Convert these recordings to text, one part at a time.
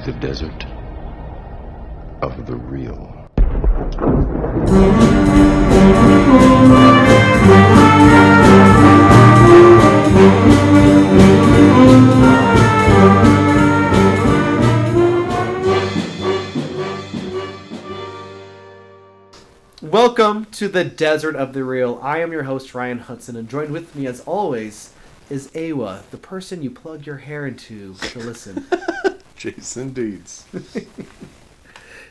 the desert of the real. Welcome to the Desert of the Real. I am your host, Ryan Hudson, and joined with me, as always, is Awa, the person you plug your hair into to listen. Jason Deeds.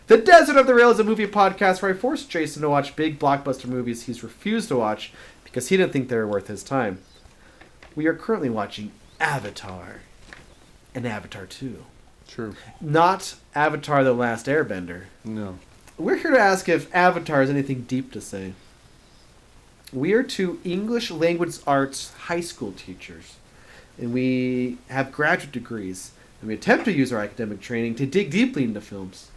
The Desert of the Real is a movie podcast where I force Jason to watch big blockbuster movies he's refused to watch because he didn't think they were worth his time. We are currently watching Avatar and Avatar 2. True. Not Avatar The Last Airbender. No. We're here to ask if Avatar has anything deep to say. We are two English language arts high school teachers, and we have graduate degrees, and we attempt to use our academic training to dig deeply into films.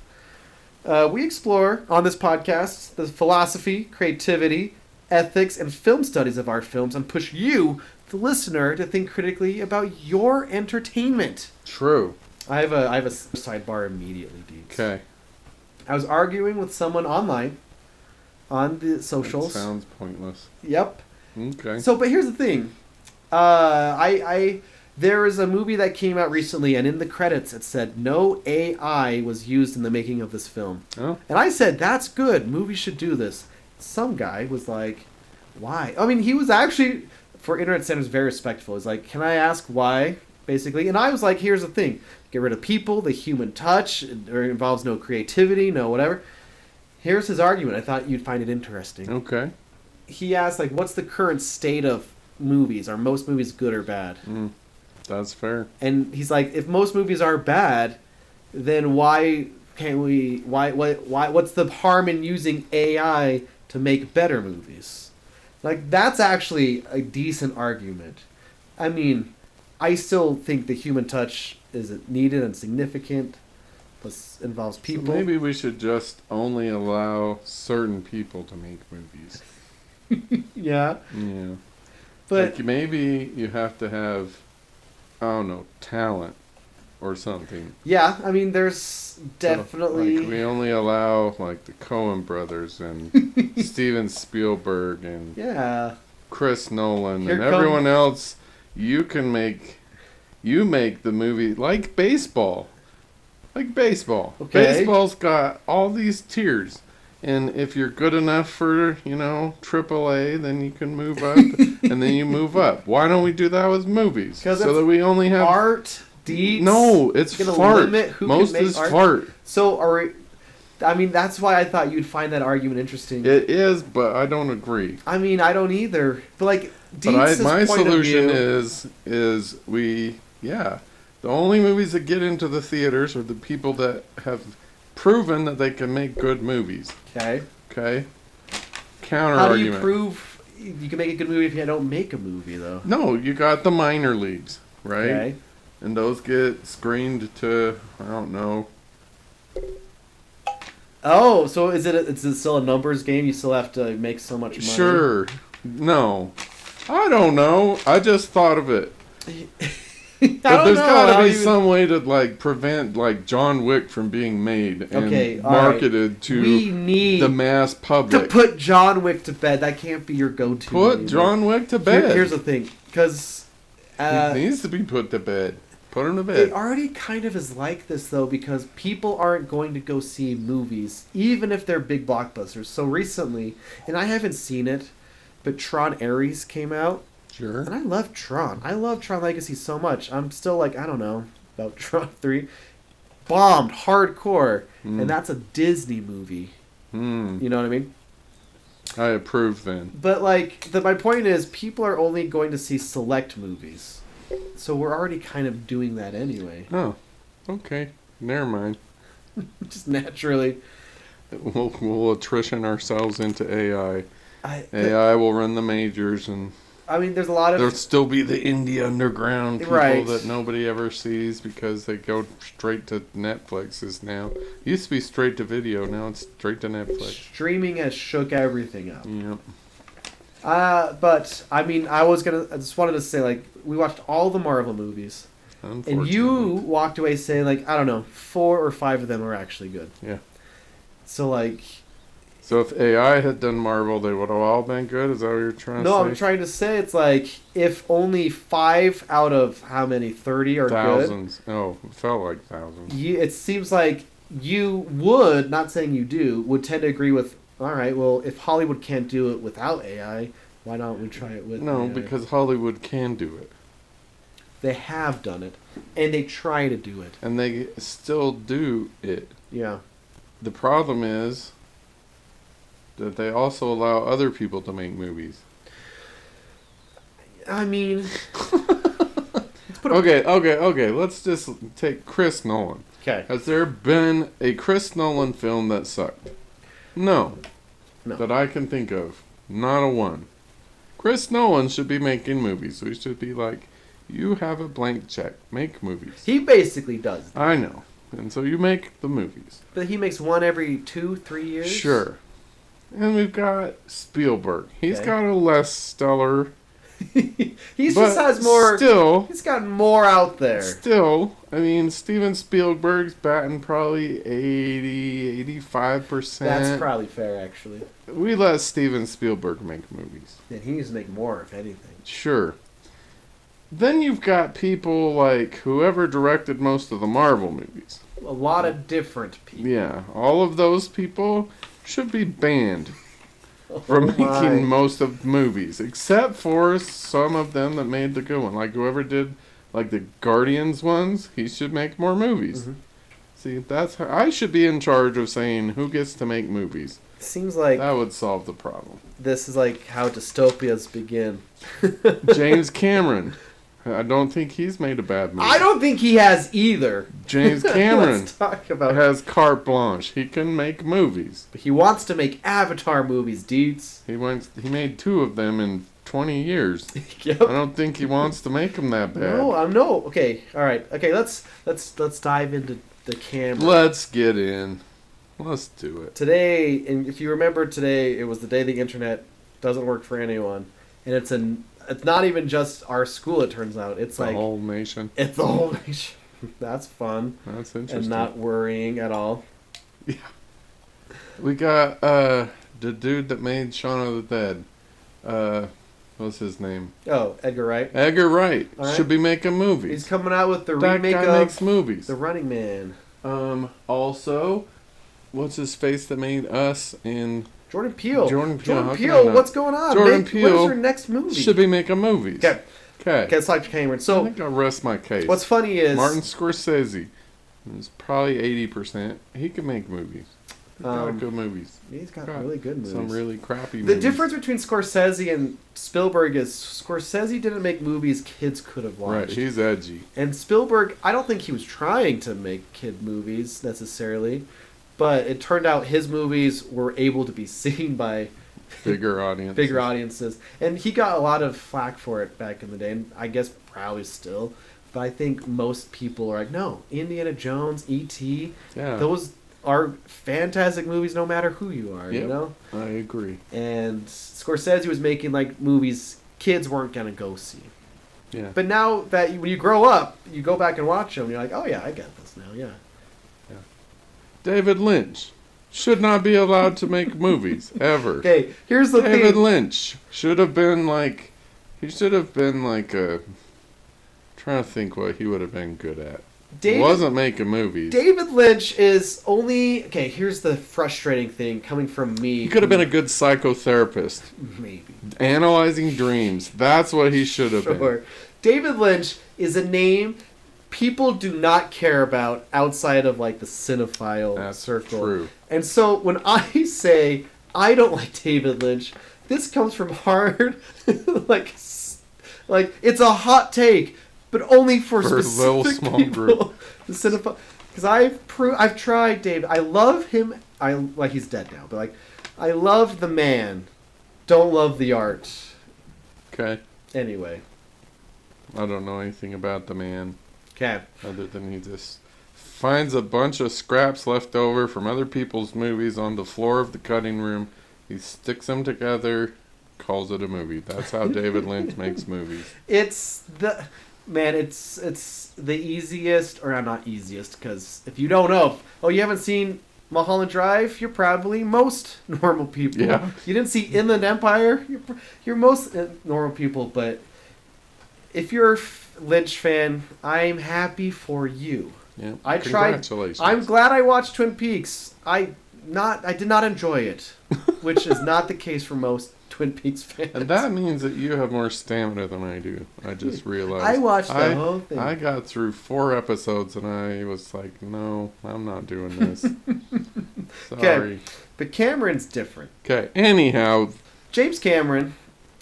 We explore, on this podcast, the philosophy, creativity, ethics, and film studies of art films, and push you, the listener, to think critically about your entertainment. True. I have a sidebar immediately, Deeds. Okay. I was arguing with someone online on the socials. That sounds pointless. Yep. Okay. So, but here's the thing. There is a movie that came out recently, and in the credits it said no AI was used in the making of this film. Oh. And I said, that's good. Movies should do this. Some guy was like, why? I mean, he was actually, for internet standards, very respectful. He's like, can I ask why, basically? And I was like, here's the thing. Get rid of people, the human touch, it involves no creativity, no whatever. Here's his argument. I thought you'd find it interesting. Okay. He asked, like, what's the current state of movies? Are most movies good or bad? That's fair. And he's like, if most movies are bad, then why can't we? Why? What's the harm in using AI to make better movies? Like, that's actually a decent argument. I mean, I still think the human touch is needed and significant. Plus, involves people. So maybe we should just only allow certain people to make movies. Yeah. Yeah. But like maybe you have to have, I don't know, talent or something. yeah, I mean, there's definitely. So, like, we only allow like the Coen brothers and Steven Spielberg and Chris Nolan Here and everyone else. You make the movie like baseball. Like baseball. Okay. Baseball's got all these tiers. And if you're good enough for, AAA, then you can move up. And then you move up. Why don't we do that with movies? So that we only have... Art, deeds... No, it's fart. Most is art? fart. So, I mean, that's why I thought you'd find that argument interesting. It is, but I don't agree. I mean, I don't either. But, like, Deeds' my point solution of view, the only movies that get into the theaters are the people that have proven that they can make good movies. Okay. Counter How argument. do you prove you can make a good movie if you don't make a movie, though? No, you got the minor leagues, right? Okay. And those get screened to, I don't know. Oh, so is it still a numbers game? You still have to make so much money? Sure. No. I don't know. I just thought of it. But there's got to be some way to like prevent like John Wick from being made and marketed to the mass public. To put John Wick to bed, that can't be your go-to. Put John Wick to bed. Here's the thing, because he needs to be put to bed. Put him to bed. It already kind of is like this though, because people aren't going to go see movies even if they're big blockbusters. So recently, and I haven't seen it, but Tron Ares came out. Sure. And I love Tron. I love Tron Legacy so much. I'm still like, I don't know, about Tron 3. Bombed hardcore. And that's a Disney movie. You know what I mean? I approve then. But like, my point is, people are only going to see select movies. So we're already kind of doing that anyway. Oh, okay. Never mind. Just naturally. We'll attrition ourselves into AI. AI will run the majors and... I mean, there's a lot of... There'll still be the indie underground people that nobody ever sees because they go straight to Netflix's now. It used to be straight to video, now it's straight to Netflix. Streaming has shook everything up. Yep. But, I mean, I just wanted to say, like, we watched all the Marvel movies. And you walked away saying, like, I don't know, 4 or 5 of them are actually good. Yeah. So, like... So if AI had done Marvel, they would have all been good? Is that what you're trying to say? No, I'm trying to say it's like, if only 5 out of how many, 30 are thousands. good... Oh, it felt like thousands. It seems like you would, not saying you do, would tend to agree with, all right, well, if Hollywood can't do it without AI, why don't we try it with AI? Because Hollywood can do it. They have done it, and they try to do it. And they still do it. Yeah. The problem is that they also allow other people to make movies. I mean... Okay. Let's just take Chris Nolan. Okay. Has there been a Chris Nolan film that sucked? No. That I can think of. Not a one. Chris Nolan should be making movies. So he should be like, you have a blank check. Make movies. He basically does. I know. And so you make the movies. But he makes one every 2-3 years? Sure. And we've got Spielberg. He's got a less stellar... He just has more... Still... He's got more out there. Still, I mean, Steven Spielberg's batting probably 80-85%. That's probably fair, actually. We let Steven Spielberg make movies. And he needs to make more, if anything. Sure. Then you've got people like whoever directed most of the Marvel movies. A lot of different people. Yeah, all of those people should be banned from making most of movies, except for some of them that made the good one. Like whoever did like the Guardians ones, he should make more movies. Mm-hmm. See, that's how I should be in charge of saying who gets to make movies. Seems like that would solve the problem. This is like how dystopias begin. James Cameron. I don't think he's made a bad movie. I don't think he has either. James Cameron Let's talk about has carte blanche. He can make movies. But he wants to make Avatar movies, dudes. He made 2 of them in 20 years. Yep. I don't think he wants to make them that bad. No. Okay, all right. Okay, let's dive into the camera. Let's get in. Let's do it. Today, and if you remember today, it was the day the internet doesn't work for anyone, and it's not even just our school, it turns out. It's the whole nation. It's the whole nation. That's fun. That's interesting. And not worrying at all. Yeah. We got the dude that made Shaun of the Dead. What's his name? Oh, Edgar Wright. Edgar Wright. Should be making movies. He's coming out with the remake of... That guy makes movies. The Running Man. Also, what's his face that made Us and... Jordan Peele. Jordan Peele, what's going on? Jordan Peele. When's your next movie? Should be making movies. Okay, let's talk to Cameron. So, I think I'll rest my case. What's funny is... Martin Scorsese is probably 80%. He can make movies. He's got good movies. He's got really good movies. Some really crappy movies. The difference between Scorsese and Spielberg is Scorsese didn't make movies kids could have watched. Right, he's edgy. And Spielberg, I don't think he was trying to make kid movies necessarily, but it turned out his movies were able to be seen by bigger audiences. And he got a lot of flack for it back in the day, and I guess probably still. But I think most people are like, no, Indiana Jones, E.T., those are fantastic movies no matter who you are, you know? I agree. And Scorsese was making like movies kids weren't going to go see. Yeah. But now that when you grow up, you go back and watch them, and you're like, oh yeah, I get this now, yeah. David Lynch should not be allowed to make movies, ever. Okay, here's the thing. David Lynch should have been like a... Trying to think what he would have been good at. He wasn't making movies. David Lynch is only... Okay, here's the frustrating thing coming from me. He could have been a good psychotherapist. Maybe. Analyzing dreams. That's what he should have been. David Lynch is a name people do not care about outside of like the cinephile circle. True. And so when I say I don't like David Lynch, this comes from hard, like it's a hot take, but only for specific a little small people. Group. The cinephile, because I've tried David. I love him. He's dead now, but I love the man. Don't love the art. Okay. Anyway. I don't know anything about the man. Okay. Other than he just finds a bunch of scraps left over from other people's movies on the floor of the cutting room. He sticks them together, calls it a movie. That's how David Lynch makes movies. Man, it's the easiest, or not easiest, because if you don't know, you haven't seen Mulholland Drive, you're probably most normal people. Yeah. You didn't see Inland Empire, you're most normal people, but if you're a Lynch fan, I'm happy for you. Yeah. I tried. Congratulations. I'm glad I watched Twin Peaks. I did not enjoy it, which is not the case for most Twin Peaks fans. And that means that you have more stamina than I do. I just realized. I watched the whole thing. I got through 4 episodes and I was like, no, I'm not doing this. Sorry. Okay, but Cameron's different. Okay, anyhow. James Cameron,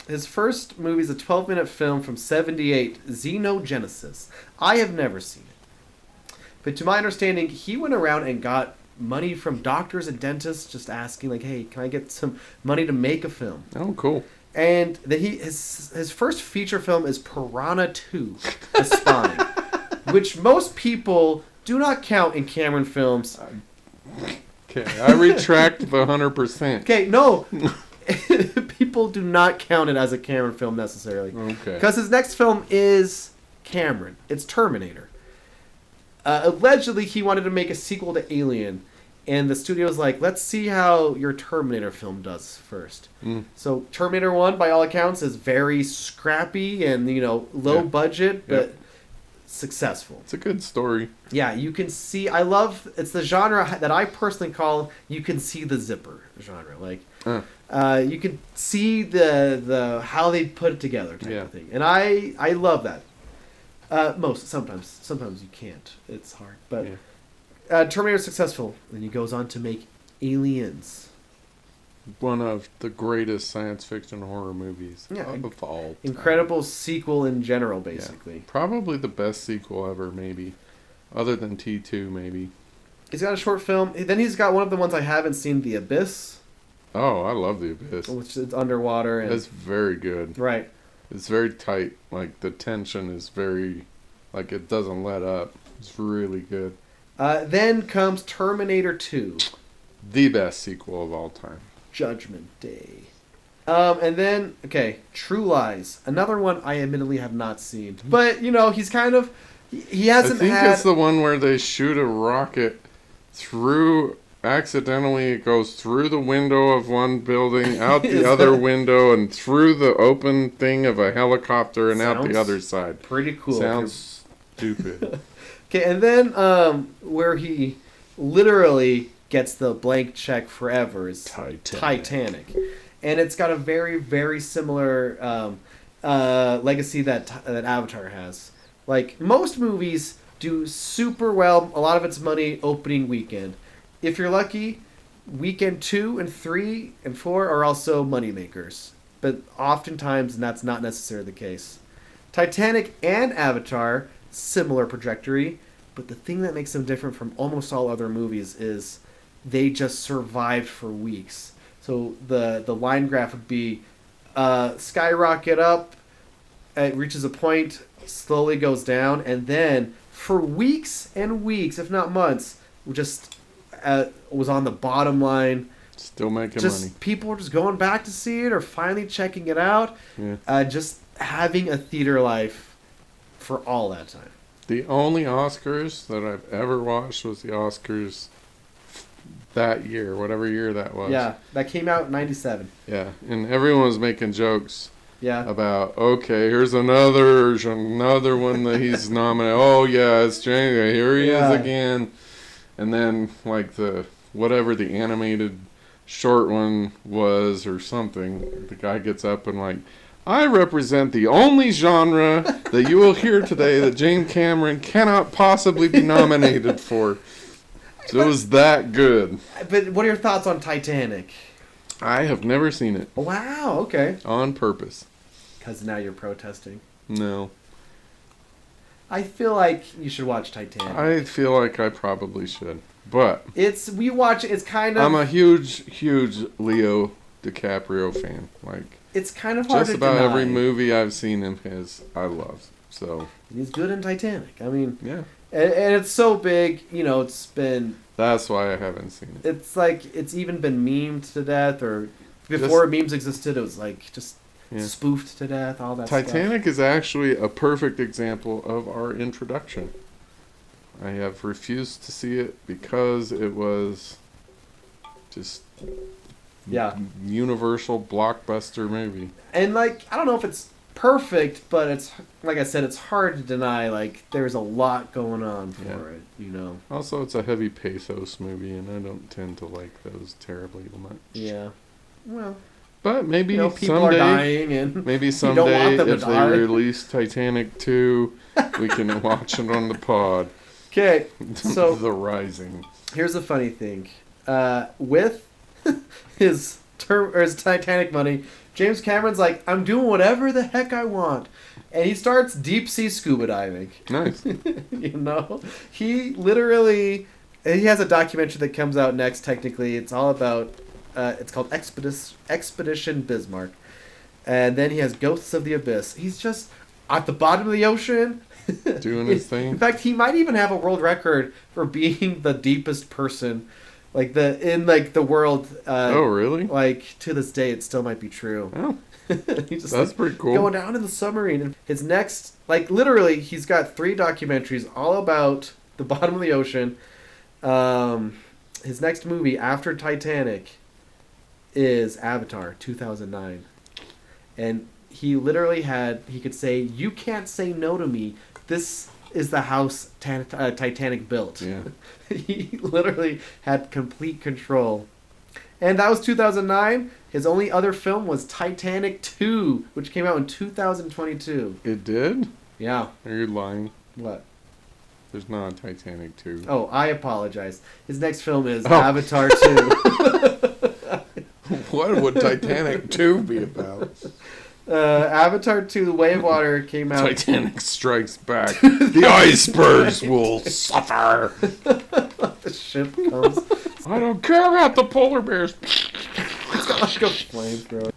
his first movie is a 12-minute film from 1978, Xenogenesis. I have never seen it. But to my understanding, he went around and got money from doctors and dentists just asking, like, hey, can I get some money to make a film? Oh, cool. And then his first feature film is Piranha 2, The Spine, which most people do not count in Cameron films. Okay, I retract the 100%. Okay, no. People do not count it as a Cameron film necessarily. Okay. Because his next film is Cameron. It's Terminator. Allegedly, he wanted to make a sequel to Alien, and the studio's like, let's see how your Terminator film does first. So Terminator 1, by all accounts, is very scrappy and, low budget, but successful. It's a good story. Yeah, you can see, it's the genre that I personally call, you can see the zipper genre. Like, you can see the how they put it together type of thing. And I love that. Sometimes you can't. It's hard, but Terminator's successful, and he goes on to make Aliens, one of the greatest science fiction horror movies of all time. Incredible sequel in general, basically. Probably the best sequel ever, maybe, other than T2, maybe. He's got a short film. Then he's got one of the ones I haven't seen, The Abyss. Oh, I love The Abyss. Which is underwater. And it's very good. Right. It's very tight. Like, the tension is very... Like, it doesn't let up. It's really good. Then comes Terminator 2. The best sequel of all time. Judgment Day. And then, True Lies. Another one I admittedly have not seen. But, he's kind of... He hasn't had... I think it's the one where they shoot a rocket through... Accidentally, it goes through the window of one building, out the other window, and through the open thing of a helicopter and out the other side. Pretty cool. Sounds stupid. Okay, and then where he literally gets the blank check forever is Titanic. And it's got a very, very similar legacy that Avatar has. Like, most movies do super well, a lot of it's money opening weekend. If you're lucky, weekend 2 and 3 and 4 are also moneymakers. But oftentimes, that's not necessarily the case. Titanic and Avatar, similar trajectory. But the thing that makes them different from almost all other movies is they just survived for weeks. So the line graph would be skyrocket up, it reaches a point, slowly goes down, and then for weeks and weeks, if not months, just... was on the bottom line. Still making money. People were just going back to see it or finally checking it out. Yeah. Just having a theater life for all that time. The only Oscars that I've ever watched was the Oscars that year, whatever year that was. Yeah, that came out in 97. Yeah, and everyone was making jokes. Yeah. About, here's another one that he's nominated. Oh yeah, it's January. Here he is again. And then, like, whatever the animated short one was or something, the guy gets up and, like, I represent the only genre that you will hear today that James Cameron cannot possibly be nominated for. So it was that good. But what are your thoughts on Titanic? I have never seen it. Wow, okay. On purpose. Because now you're protesting. No. I feel like you should watch Titanic. I feel like I probably should. But... it's kind of... I'm a huge Leo DiCaprio fan. Like... it's kind of hard to deny. Just about every movie I've seen him I love. So... he's good in Titanic. I mean... yeah. And it's so big, it's been... that's why I haven't seen it. It's like, it's even been memed to death, or... before memes existed, it was like, just... spoofed to death, all that Titanic stuff. is actually a perfect example of our introduction. I have refused to see it because it was just universal blockbuster movie. And like, I don't know if it's perfect, but it's, like I said, it's hard to deny, like, there's a lot going on for it, you know. Also, it's a heavy pathos movie, and I don't tend to like those terribly much. Yeah. Well, but maybe people someday, are dying, and maybe you someday, don't want them to if die. they release Titanic 2, we can watch it on the pod. Okay, so The Rising. Here's the funny thing. With his Titanic money, James Cameron's like, I'm doing whatever the heck I want. And he starts deep sea scuba diving. Nice. You know? He has a documentary that comes out next, technically. It's all about, it's called Expedition Bismarck. And then he has Ghosts of the Abyss. He's just at the bottom of the ocean. Doing his thing. In fact, he might even have a world record for being the deepest person, in the world. Oh, really? Like, to this day, it still might be true. Oh, He's just, that's pretty cool. Going down in the submarine. And his next, literally, he's got 3 documentaries all about the bottom of the ocean. His next movie after Titanic is Avatar 2009, and he literally he could say, "You can't say no to me. This is the house Titanic built." Yeah. He literally had complete control. And that was 2009. His only other film was Titanic 2, which came out in 2022. It did? Yeah. Are you lying? What? There's not a Titanic 2. Oh, I apologize. His next film is Avatar 2. What would Titanic 2 be about? Avatar 2, The Way of Water came out. Titanic strikes back. The icebergs will suffer. The ship comes. I don't care about the polar bears. It's got like a flamethrower.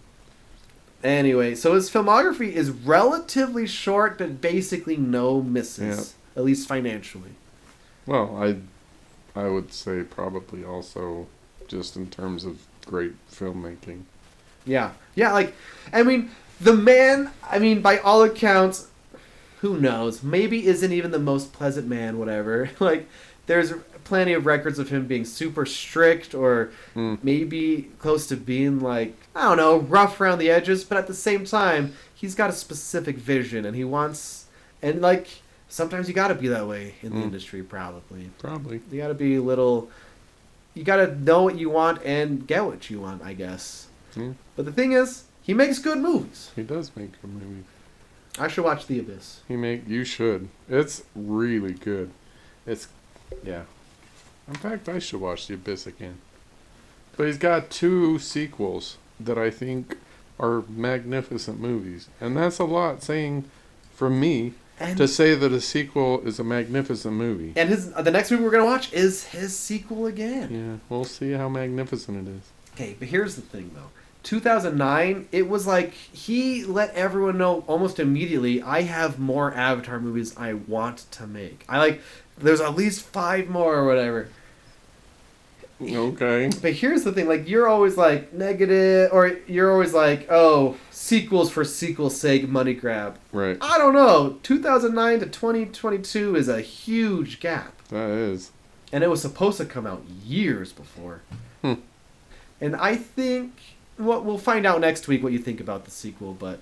Anyway, so his filmography is relatively short, but basically no misses. At least financially. Well, I would say probably also just in terms of great filmmaking. Yeah. Yeah, the man, by all accounts, who knows, maybe isn't even the most pleasant man, whatever. There's plenty of records of him being super strict or maybe close to being, rough around the edges, but at the same time, he's got a specific vision, and he wants, and, sometimes you gotta be that way in the industry, probably. Probably. You gotta be you gotta know what you want and get what you want, I guess. Yeah. But the thing is, he makes good movies. He does make good movies. I should watch The Abyss. You should. It's really good. Yeah. In fact, I should watch The Abyss again. But he's got 2 sequels that I think are magnificent movies. And that's a lot saying from me to say that a sequel is a magnificent movie. And the next movie we're going to watch is his sequel again. Yeah, we'll see how magnificent it is. Okay, but here's the thing, though. 2009, it was he let everyone know almost immediately, I have more Avatar movies I want to make. There's at least 5 more or whatever. Okay. But here's the thing, you're always negative, or you're always oh, sequels for sequel's sake, money grab. Right. I don't know. 2009 to 2022 is a huge gap. That is. And it was supposed to come out years before. And I think, we'll find out next week what you think about the sequel, but,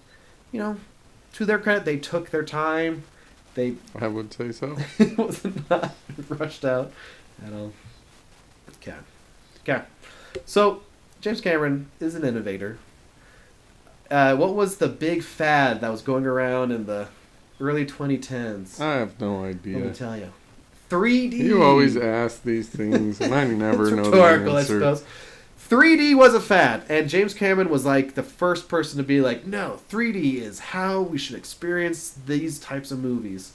to their credit, they took their time. I would say so. It was not rushed out at all. Okay. So, James Cameron is an innovator. What was the big fad that was going around in the early 2010s? I have no idea. Let me tell you. 3D. You always ask these things, and I never know the rhetorical, answer. I suppose. 3D was a fad, and James Cameron was the first person to be no, 3D is how we should experience these types of movies.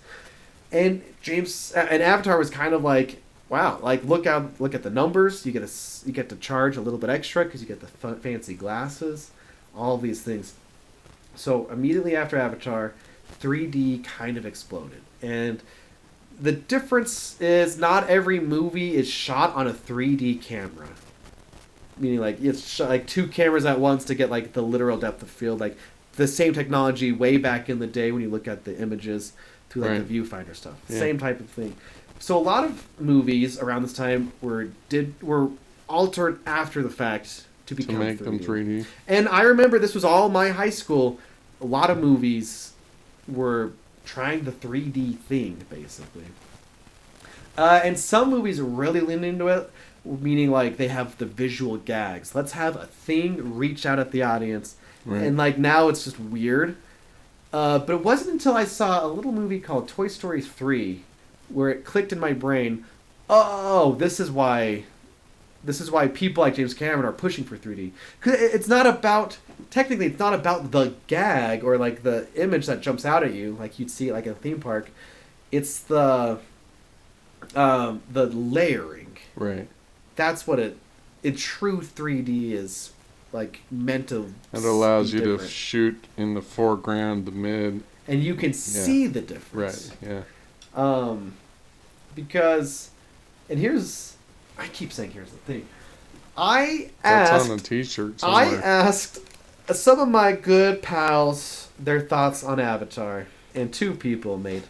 And Avatar was kind of wow, look at the numbers. You get to charge a little bit extra because you get the fancy glasses, all of these things. So immediately after Avatar, 3D kind of exploded, and the difference is not every movie is shot on a 3D camera. Meaning it's shot, 2 cameras at once to get the literal depth of field. the same technology way back in the day when you look at the images through like Right. the viewfinder stuff. Yeah. Same type of thing. So a lot of movies around this time were altered after the fact to become to make 3D. them 3D. And I remember this was all my high school. A lot of movies were trying the 3D thing, basically. And some movies really lean into it, meaning like they have the visual gags. Let's have a thing reach out at the audience. Right. And like now it's just weird. But it wasn't until I saw a little movie called Toy Story 3 where it clicked in my brain, oh, this is why people like James Cameron are pushing for 3D. 'Cause it's not about, technically, it's not about the gag or like the image that jumps out at you, like you'd see at like a theme park. It's the layering. Right. That's what in true 3D is like meant to. It allows be you different. to shoot in the foreground, the mid. And you can see the difference. Right. Yeah. Because, and I keep saying here's the thing. That's on a T-shirt somewhere. I asked some of my good pals their thoughts on Avatar, and 2 people made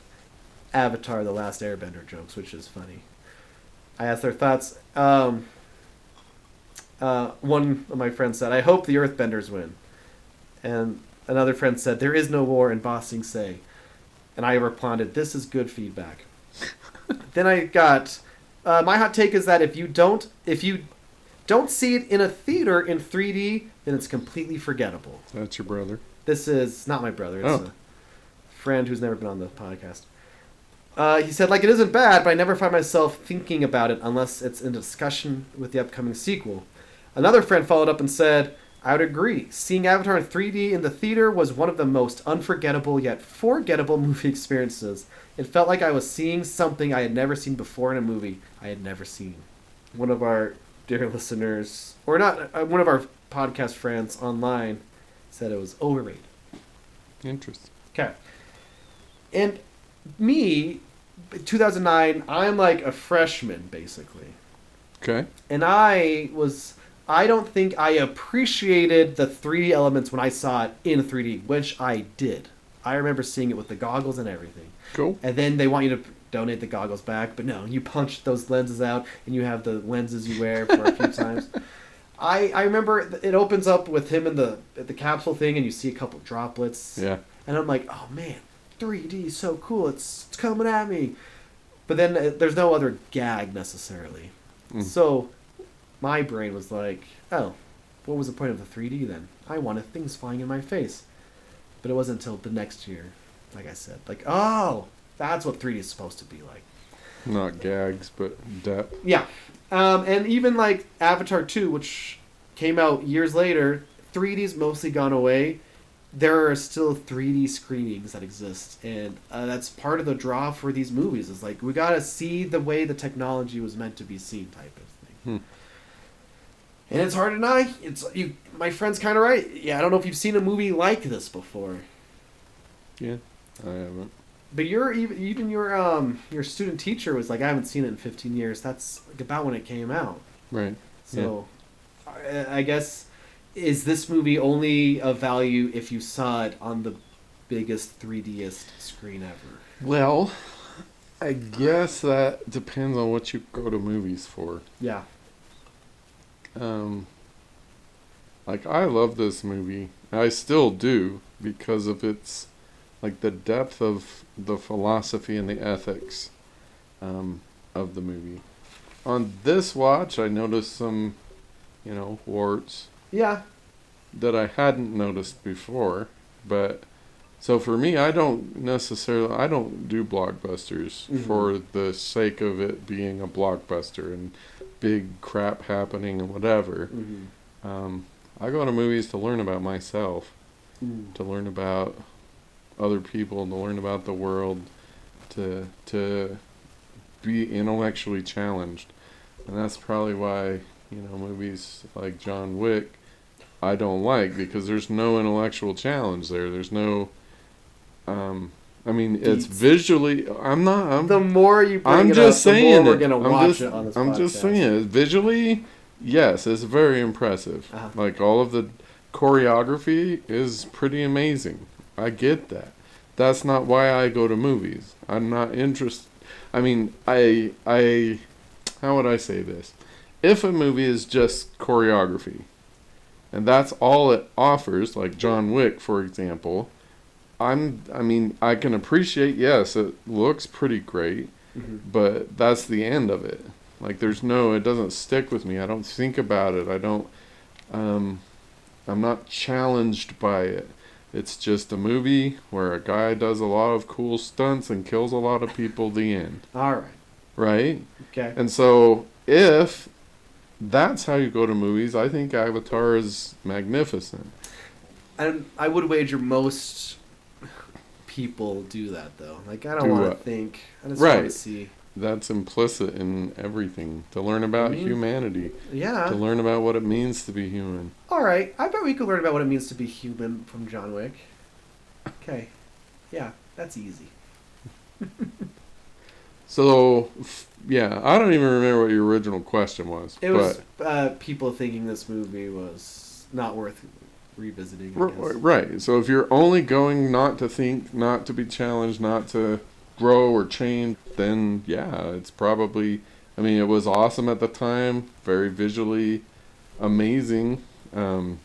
Avatar: The Last Airbender jokes, which is funny. I asked their thoughts. One of my friends said, "I hope the Earthbenders win," and another friend said, "There is no war in Ba Sing Se," and I responded, "This is good feedback." Then I got my hot take is that if you don't see it in a theater in 3D, then it's completely forgettable. That's your brother. This is not my brother. It's a friend who's never been on the podcast. He said, like, it isn't bad, but I never find myself thinking about it unless it's in discussion with the upcoming sequel. Another friend followed up and said, I would agree. Seeing Avatar in 3D in the theater was one of the most unforgettable yet forgettable movie experiences. It felt like I was seeing something I had never seen before in a movie I had never seen. One of our dear listeners, or not, one of our podcast friends online said it was overrated. Interesting. Okay. And me, 2009, I'm like a freshman, basically. Okay. And I don't think I appreciated the 3D elements when I saw it in 3D, which I did. I remember seeing it with the goggles and everything. Cool. And then they want you to donate the goggles back, but no, you punch those lenses out, and you have the lenses you wear for a few times. I remember it opens up with him in the capsule thing, and you see a couple droplets. Yeah. And I'm like, oh man, 3D is so cool. It's coming at me. But then there's no other gag necessarily. So my brain was like, oh, what was the point of the 3D then? I wanted things flying in my face. But it wasn't until the next year, like I said, like, oh, that's what 3D is supposed to be like. Not gags, but depth. Yeah. And even like Avatar 2, which came out years later, 3D's mostly gone away. There are still 3D screenings that exist. And that's part of the draw for these movies. Is like, we got to see the way the technology was meant to be seen type of thing. And it's hard to deny. My friend's kind of right. Yeah, I don't know if you've seen a movie like this before. Yeah, I haven't. But your student teacher was like, I haven't seen it in 15 years. That's like about when it came out. Right. So, I guess, is this movie only of value if you saw it on the biggest 3Dist screen ever? Well, I guess that depends on what you go to movies for. Yeah. Like, I love this movie. I still do, because of its, like, the depth of the philosophy and the ethics of the movie. On this watch, I noticed some, warts. Yeah. That I hadn't noticed before. But, so for me, I don't do blockbusters for the sake of it being a blockbuster and big crap happening and whatever. I go to movies to learn about myself, to learn about other people, to learn about the world, to be intellectually challenged. And that's probably why, movies like John Wick I don't like, because there's no intellectual challenge there. There's no it's visually. The more you bring I'm it just up, saying the more it. we're gonna watch it on this podcast. I'm just saying it. Visually, yes, it's very impressive. Uh-huh. Like all of choreography is pretty amazing. I get that. That's not why I go to movies. I'm not interested. I mean, how would I say this? If a movie is just choreography, and that's all it offers, like John Wick, for example, I mean, I can appreciate, yes, it looks pretty great, but that's the end of it. Like, it doesn't stick with me. I don't think about it. I'm not challenged by it. It's just a movie where a guy does a lot of cool stunts and kills a lot of people, the end. All right. Right? Okay. And so, if that's how you go to movies, I think Avatar is magnificent. And I would wager most people do that, though. Like, I don't want to think. I just want to see. That's implicit in everything. To learn about humanity. Yeah. To learn about what it means to be human. All right. I bet we could learn about what it means to be human from John Wick. Okay. Yeah, that's easy. So, yeah, I don't even remember what your original question was. It was people thinking this movie was not worth revisiting. Right. So if you're only going not to think, not to be challenged, not to grow or change, then yeah, it's probably, I mean, it was awesome at the time, very visually amazing. The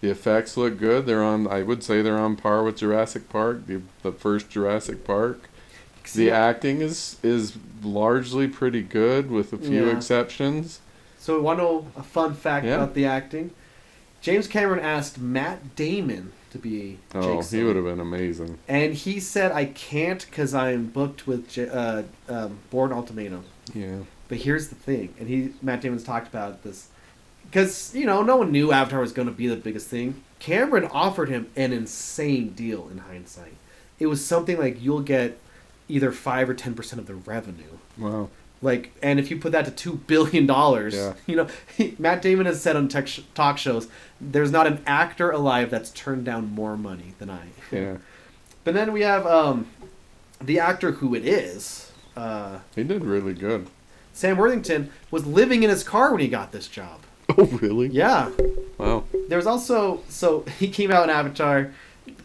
effects look good. I would say they're on par with Jurassic Park, the first Jurassic Park. The acting is largely pretty good with a few exceptions. So we want to know a fun fact about the acting. James Cameron asked Matt Damon to be Jake Sully. He would have been amazing. And he said, I can't because I'm booked with Bourne Ultimatum. Yeah. But here's the thing. And Matt Damon's talked about this. Because, no one knew Avatar was going to be the biggest thing. Cameron offered him an insane deal in hindsight. It was something like you'll get either 5 or 10% of the revenue. Wow. Like, and if you put that to $2 billion, Matt Damon has said on talk shows, there's not an actor alive that's turned down more money than I. Yeah. But then we have the actor who it is. He did really good. Sam Worthington was living in his car when he got this job. Oh, really? Yeah. Wow. There was also, so he came out in Avatar,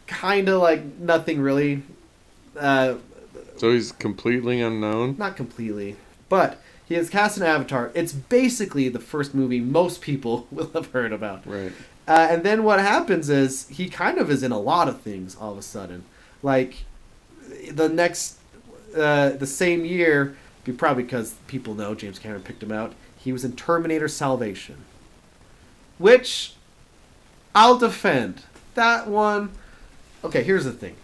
kind of like nothing really. So he's completely unknown? Not completely. But he is cast in Avatar. It's basically the first movie most people will have heard about. Right. And then what happens is he kind of is in a lot of things all of a sudden. Like the same year, probably because people know James Cameron picked him out, he was in Terminator Salvation. Which I'll defend. That one... Okay, here's the thing.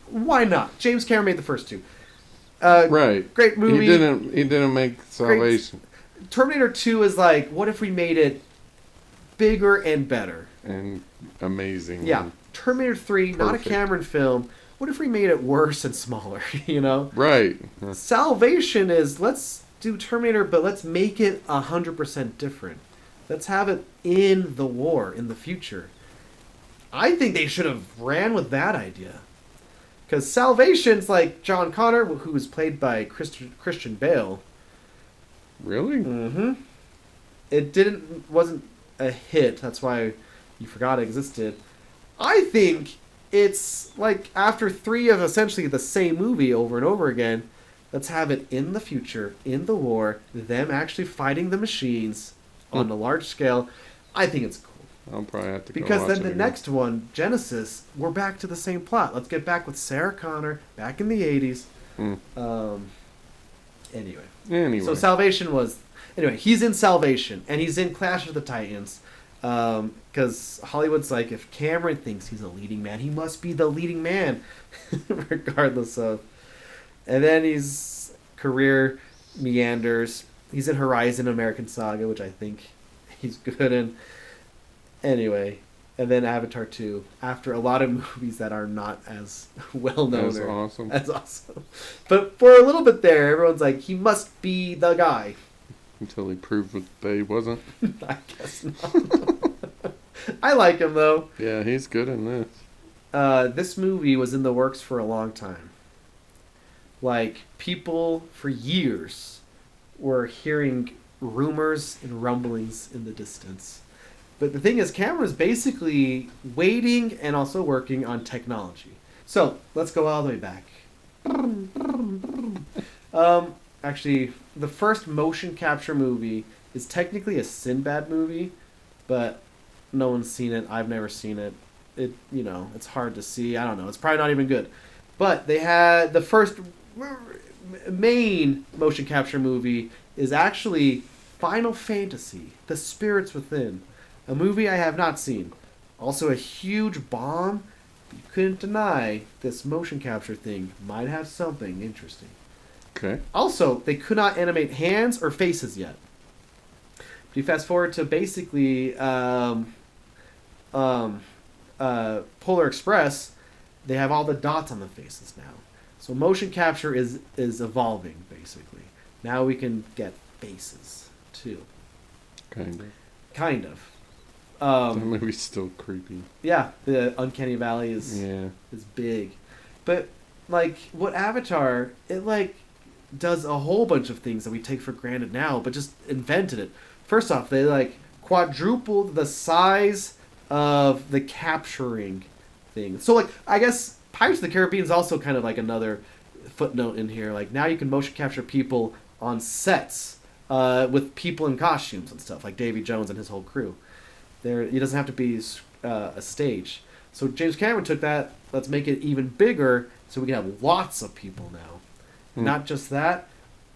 Why not? James Cameron made the first two. Right. Great movie. He didn't make Salvation. Terminator 2 is like, what if we made it bigger and better? And amazing. Yeah. Terminator 3, not a Cameron film. What if we made it worse and smaller, Right. Salvation is, let's do Terminator, but let's make it 100% different. Let's have it in the war, in the future. I think they should have ran with that idea. Because Salvation's like John Connor, who was played by Christian Bale. Really? Mm-hmm. It wasn't a hit. That's why you forgot it existed. I think it's like after 3 of essentially the same movie over and over again, let's have it in the future, in the war, them actually fighting the machines on a large scale. I think it's cool. I'll probably have to go because watch then it the again. next one, Genesis, we're back to the same plot. Let's get back with Sarah Connor, back in the 80s. Anyway. So Salvation was... Anyway, he's in Salvation, and he's in Clash of the Titans. Because Hollywood's like, if Cameron thinks he's a leading man, he must be the leading man. Regardless of... And then his career meanders. He's in Horizon American Saga, which I think he's good in. Anyway, and then Avatar 2, after a lot of movies that are not as well known as awesome. But for a little bit there, everyone's like, he must be the guy. Until he proved that he wasn't. I guess not. I like him, though. Yeah, he's good in this. This movie was in the works for a long time. Like, people for years were hearing rumors and rumblings in the distance. But the thing is, Cameron's basically waiting and also working on technology. So let's go all the way back. Actually, the first motion capture movie is technically a Sinbad movie, but no one's seen it. I've never seen it. It's hard to see. I don't know. It's probably not even good. But they had the first main motion capture movie is actually Final Fantasy: The Spirits Within, a movie I have not seen. Also a huge bomb. You couldn't deny this motion capture thing might have something interesting. Okay. Also, they could not animate hands or faces yet. If you fast forward to basically Polar Express, they have all the dots on the faces now. So motion capture is evolving, basically. Now we can get faces, too. Kind of. The movie's still creepy. Yeah, the Uncanny Valley is big. But, like, what Avatar, it, like, does a whole bunch of things that we take for granted now, but just invented it. First off, they, like, quadrupled the size of the capturing thing. So, like, I guess Pirates of the Caribbean is also kind of like another footnote in here. Like, now you can motion capture people on sets with people in costumes and stuff, like Davy Jones and his whole crew. It doesn't have to be a stage. So James Cameron took that, let's make it even bigger so we can have lots of people now. Not just that,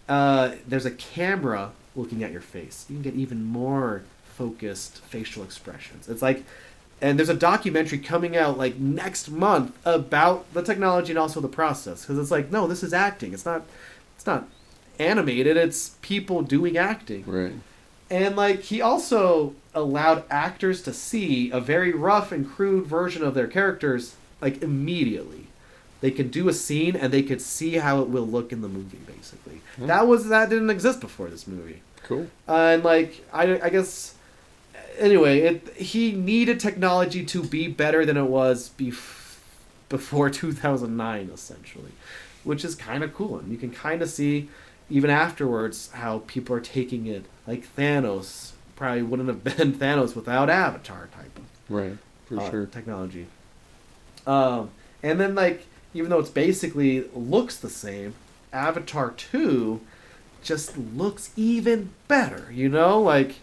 there's a camera looking at your face. You can get even more focused facial expressions. It's like, and there's a documentary coming out like next month about the technology and also the process, because it's like, no, this is acting. It's not animated. It's people doing acting. Right. And like he also allowed actors to see a very rough and crude version of their characters like immediately. They could do a scene and they could see how it will look in the movie, basically. That didn't exist before this movie. Cool. And like I guess anyway, he needed technology to be better than it was before 2009, essentially, which is kind of cool. And you can kind of see even afterwards how people are taking it. Like Thanos probably wouldn't have been Thanos without Avatar type of sure technology. And then like even though it's basically looks the same, Avatar 2 just looks even better, like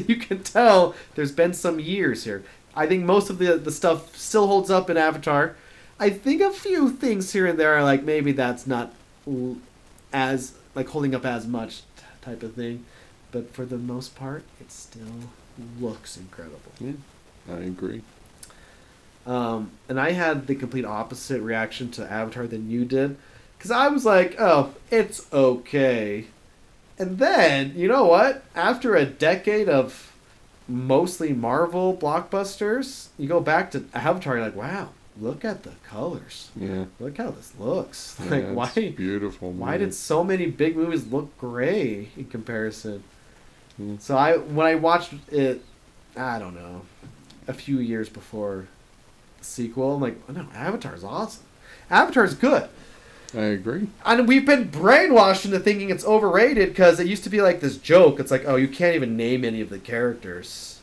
you can tell there's been some years here. I think most of the stuff still holds up in Avatar. I think a few things here and there are like maybe that's not as like holding up as much type of thing, but for the most part it still looks incredible. Yeah, I agree. And I had the complete opposite reaction to Avatar than you did, because I was like, oh, it's okay. And then, you know what? After a decade of mostly Marvel blockbusters, you go back to Avatar, you're like, wow, look at the colors. Yeah. Look how this looks. Yeah, like, why? Beautiful. Why did so many big movies look gray in comparison? Mm. So when I watched it, I don't know, a few years before the sequel, I'm like, oh, no, Avatar's awesome. Avatar's good. I agree. And we've been brainwashed into thinking it's overrated because it used to be like this joke. It's like, oh, you can't even name any of the characters.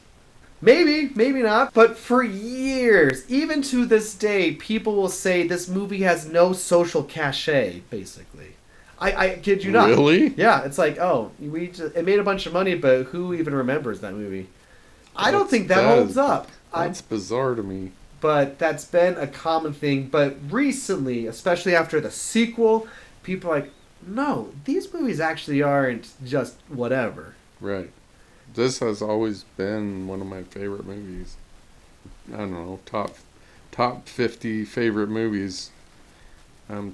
Maybe, maybe not. But for years, even to this day, people will say this movie has no social cachet, basically. I kid you not. Really? Yeah, it's like, oh, it made a bunch of money, but who even remembers that movie? I don't think that holds up. That's bizarre to me. But that's been a common thing. But recently, especially after the sequel, people are like, no, these movies actually aren't just whatever. Right. This has always been one of my favorite movies. I don't know, top 50 favorite movies.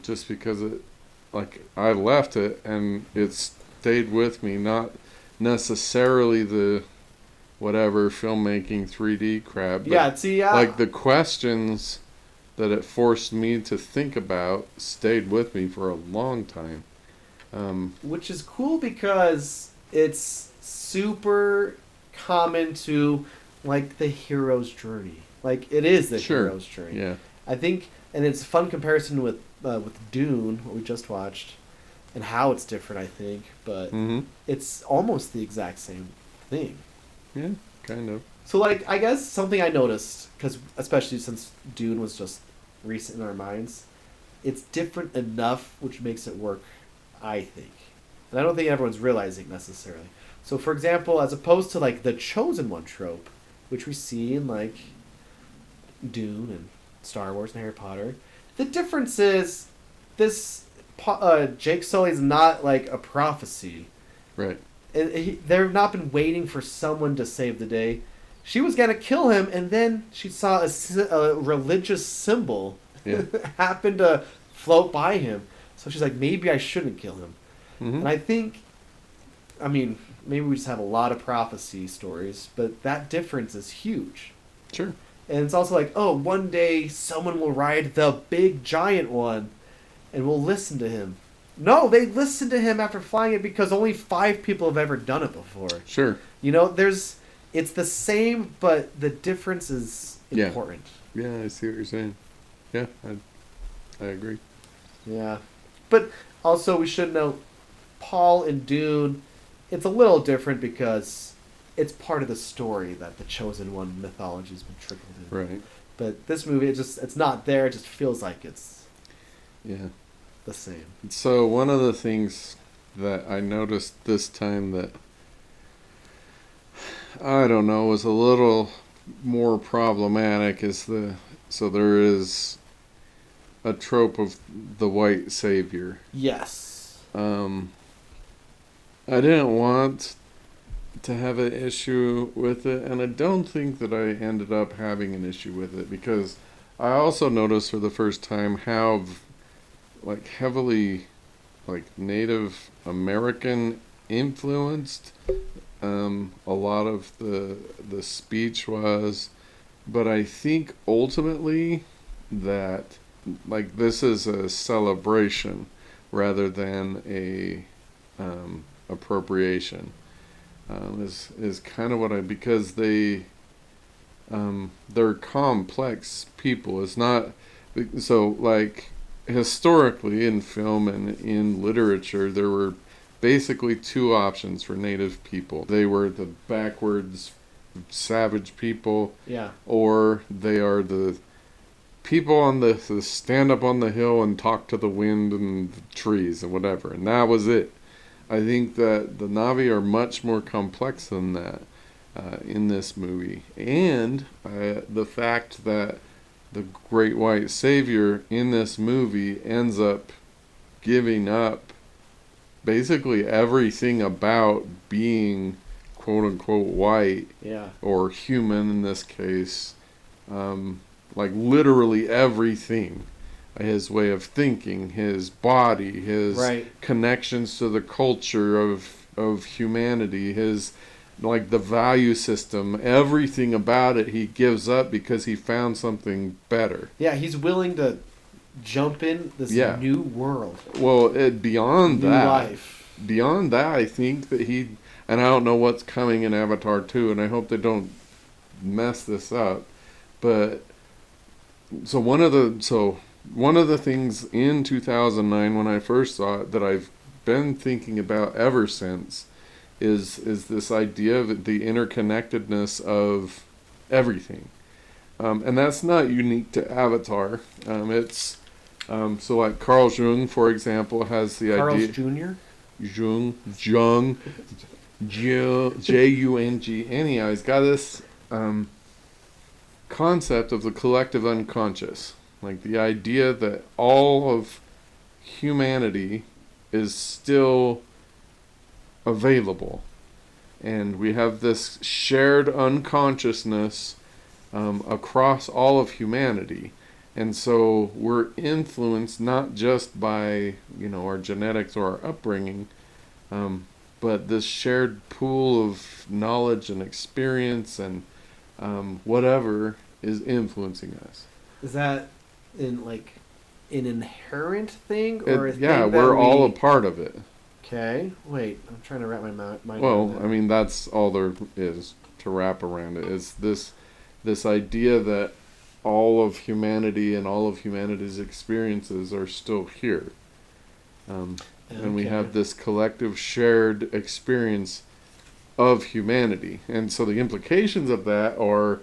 Just because I left it and it stayed with me, not necessarily the whatever filmmaking 3D crap. But like the questions that it forced me to think about stayed with me for a long time. Which is cool because it's super common to like the hero's journey. Like it is the hero's journey. Yeah. I think, and it's a fun comparison with Dune, what we just watched, and how it's different. I think, but it's almost the exact same thing. Yeah, kind of. So, like, I guess something I noticed, because especially since Dune was just recent in our minds, it's different enough, which makes it work, I think. And I don't think everyone's realizing necessarily. So, for example, as opposed to, like, the Chosen One trope, which we see in, like, Dune and Star Wars and Harry Potter, the difference is this Jake Sully's not, like, a prophecy. Right. They've not been waiting for someone to save the day. She was going to kill him, and then she saw a religious symbol happen to float by him. So she's like, maybe I shouldn't kill him. Mm-hmm. And I think, I mean, maybe we just have a lot of prophecy stories, but that difference is huge. Sure. And it's also like, oh, one day someone will ride the big giant one, and we'll listen to him. No, they listened to him after flying it because only 5 people have ever done it before. Sure. You know, it's the same, but the difference is important. Yeah, I see what you're saying. Yeah, I agree. Yeah. But also we should note, Paul and Dune, it's a little different because it's part of the story that the Chosen One mythology has been trickled in. Right. But this movie, it's not there. It just feels like it's the same. So one of the things that I noticed this time that, I don't know, was a little more problematic is so there is a trope of the white savior. Yes. I didn't want to have an issue with it, and I don't think that I ended up having an issue with it, because I also noticed for the first time how like heavily like Native American influenced a lot of the speech was, but I think ultimately that like this is a celebration rather than a appropriation. Is kind of what because they're complex people. It's not so like historically in film and in literature there were basically 2 options for Native people. They were the backwards savage people, or they are the people on the stand up on the hill and talk to the wind and the trees and whatever, and that was it. I think that the Na'vi are much more complex than that in this movie. And the fact that the Great White Savior in this movie ends up giving up basically everything about being quote-unquote white or human in this case, like literally everything. His way of thinking, his body, his connections to the culture of humanity, his like the value system, everything about it he gives up because he found something better. Yeah, he's willing to jump in this new world. Well, beyond that, life. Beyond that, I think that and I don't know what's coming in Avatar 2, and I hope they don't mess this up, but so one of the things in 2009 when I first saw it that I've been thinking about ever since is this idea of the interconnectedness of everything. And that's not unique to Avatar. It's so like Carl Jung, for example, has the idea... Jr.? Jung, J-U-N-G. Anyhow, he's got this concept of the collective unconscious. Like the idea that all of humanity is still available. And we have this shared unconsciousness across all of humanity. And so we're influenced not just by, our genetics or our upbringing, but this shared pool of knowledge and experience and whatever is influencing us. Is that in like an inherent thing, or a thing we're all a part of it? Okay, wait, I'm trying to wrap my mind around that. I mean, that's all there is to wrap around it, is this idea that all of humanity and all of humanity's experiences are still here. And we have this collective shared experience of humanity. And so the implications of that are,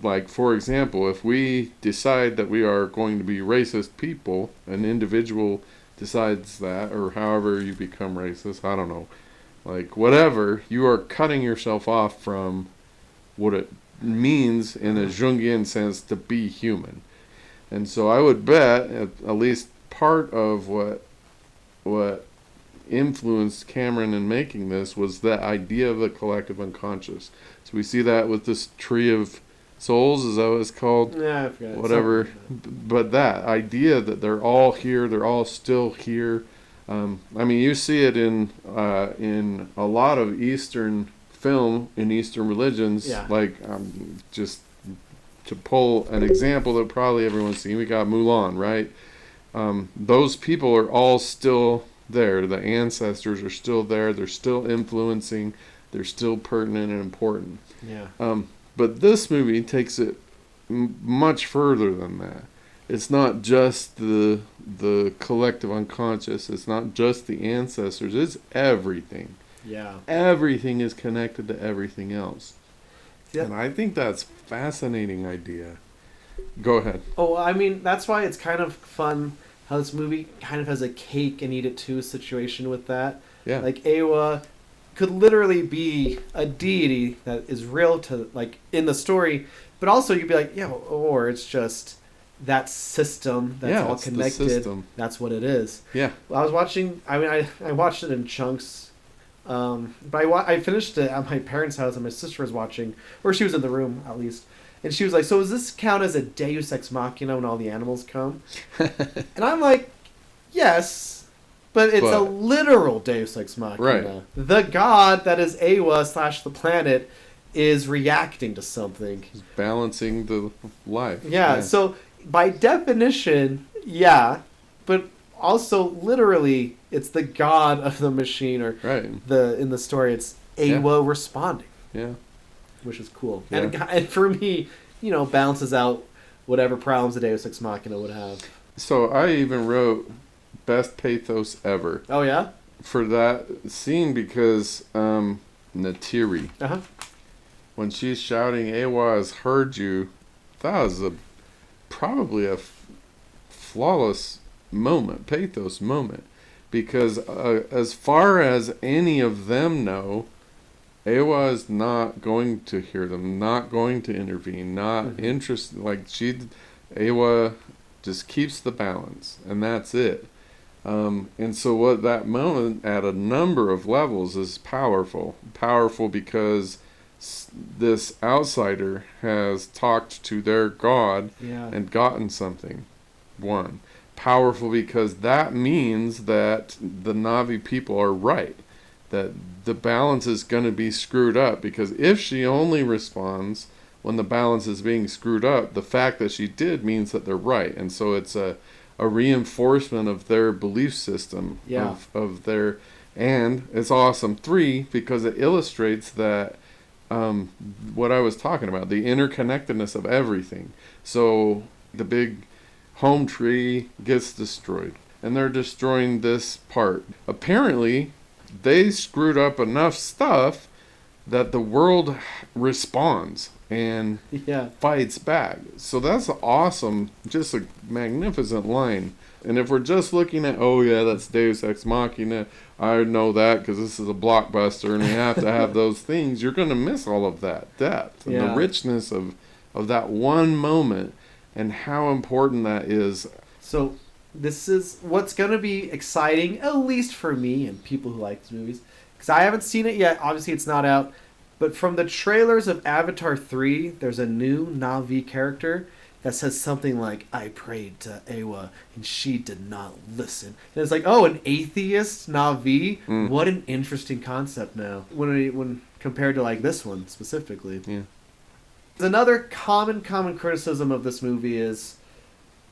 like, for example, if we decide that we are going to be racist people, an individual decides that, or however you become racist, I don't know, like, whatever, you are cutting yourself off from what it means in a Jungian sense to be human. And so I would bet at least part of what influenced Cameron in making this was that idea of the collective unconscious. So we see that with this tree of souls, is that what it's called? Yeah, I forgot. Whatever. But that idea that they're all here, they're all still here. I mean, you see it in a lot of Eastern film, in Eastern religions. Yeah. Like, just to pull an example that probably everyone's seen, we got Mulan, right? Those people are all still there. The ancestors are still there. They're still influencing. They're still pertinent and important. Yeah. But this movie takes it much further than that. It's not just the collective unconscious. It's not just the ancestors. It's everything. Yeah. Everything is connected to everything else. Yep. And I think that's a fascinating idea. Go ahead. Oh, I mean, that's why it's kind of fun how this movie kind of has a cake and eat it too situation with that. Yeah. Like, Awa could literally be a deity that is real to, like, in the story, but also you'd be like, yeah, or it's just that system that's all connected. That's what it is. Yeah. I was watching, I watched it in chunks, but I finished it at my parents' house, and my sister was watching, or she was in the room at least, and she was like, so does this count as a deus ex machina when all the animals come? And I'm like, yes. But it's a literal deus ex machina. Right. The god that is Awa / the planet is reacting to something. He's balancing the life. Yeah, so by definition, yeah, but also literally it's the god of the machine, or right. in the story it's Awa responding. Yeah. Which is cool. Yeah. And for me, balances out whatever problems a deus ex machina would have. So I even wrote best pathos ever. Oh, yeah? For that scene, because Natiri, when she's shouting, Awa has heard you, that was probably a flawless moment, pathos moment, because as far as any of them know, Awa is not going to hear them, not going to intervene, not interested. Like, Awa just keeps the balance, and that's it. And so what that moment at a number of levels is powerful. Powerful because this outsider has talked to their God and gotten something. One. Powerful because that means that the Na'vi people are right. That the balance is going to be screwed up, because if she only responds when the balance is being screwed up, the fact that she did means that they're right. And so it's a reinforcement of their belief system, of their, and it's awesome. 3, because it illustrates that what I was talking about, the interconnectedness of everything. So the big home tree gets destroyed, and they're destroying this part. Apparently, they screwed up enough stuff that the world responds and fights back. So that's awesome, just a magnificent line. And if we're just looking at, oh yeah, that's Deus Ex Machina, I know that because this is a blockbuster and we have to have those things, you're going to miss all of that depth and the richness of that one moment and how important that is. So this is what's going to be exciting, at least for me and people who like these movies, because I haven't seen it yet. Obviously it's not out. But from the trailers of Avatar 3, there's a new Na'vi character that says something like, I prayed to Awa and she did not listen. And it's like, oh, an atheist Na'vi? What an interesting concept now. When compared to like this one specifically. Yeah. Another common criticism of this movie is,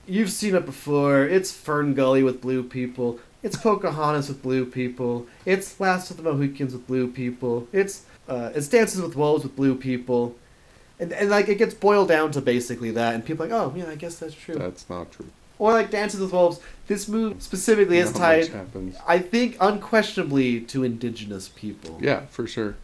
you've seen it before, it's Fern Gully with blue people, it's Pocahontas with blue people, it's Last of the Mohicans with blue people, it's Dances with Wolves with blue people, and like it gets boiled down to basically that, and people are like, oh yeah, I guess that's true. That's not true. Or like Dances with Wolves, this movie specifically is tied, I think, unquestionably to indigenous people. Yeah, for sure.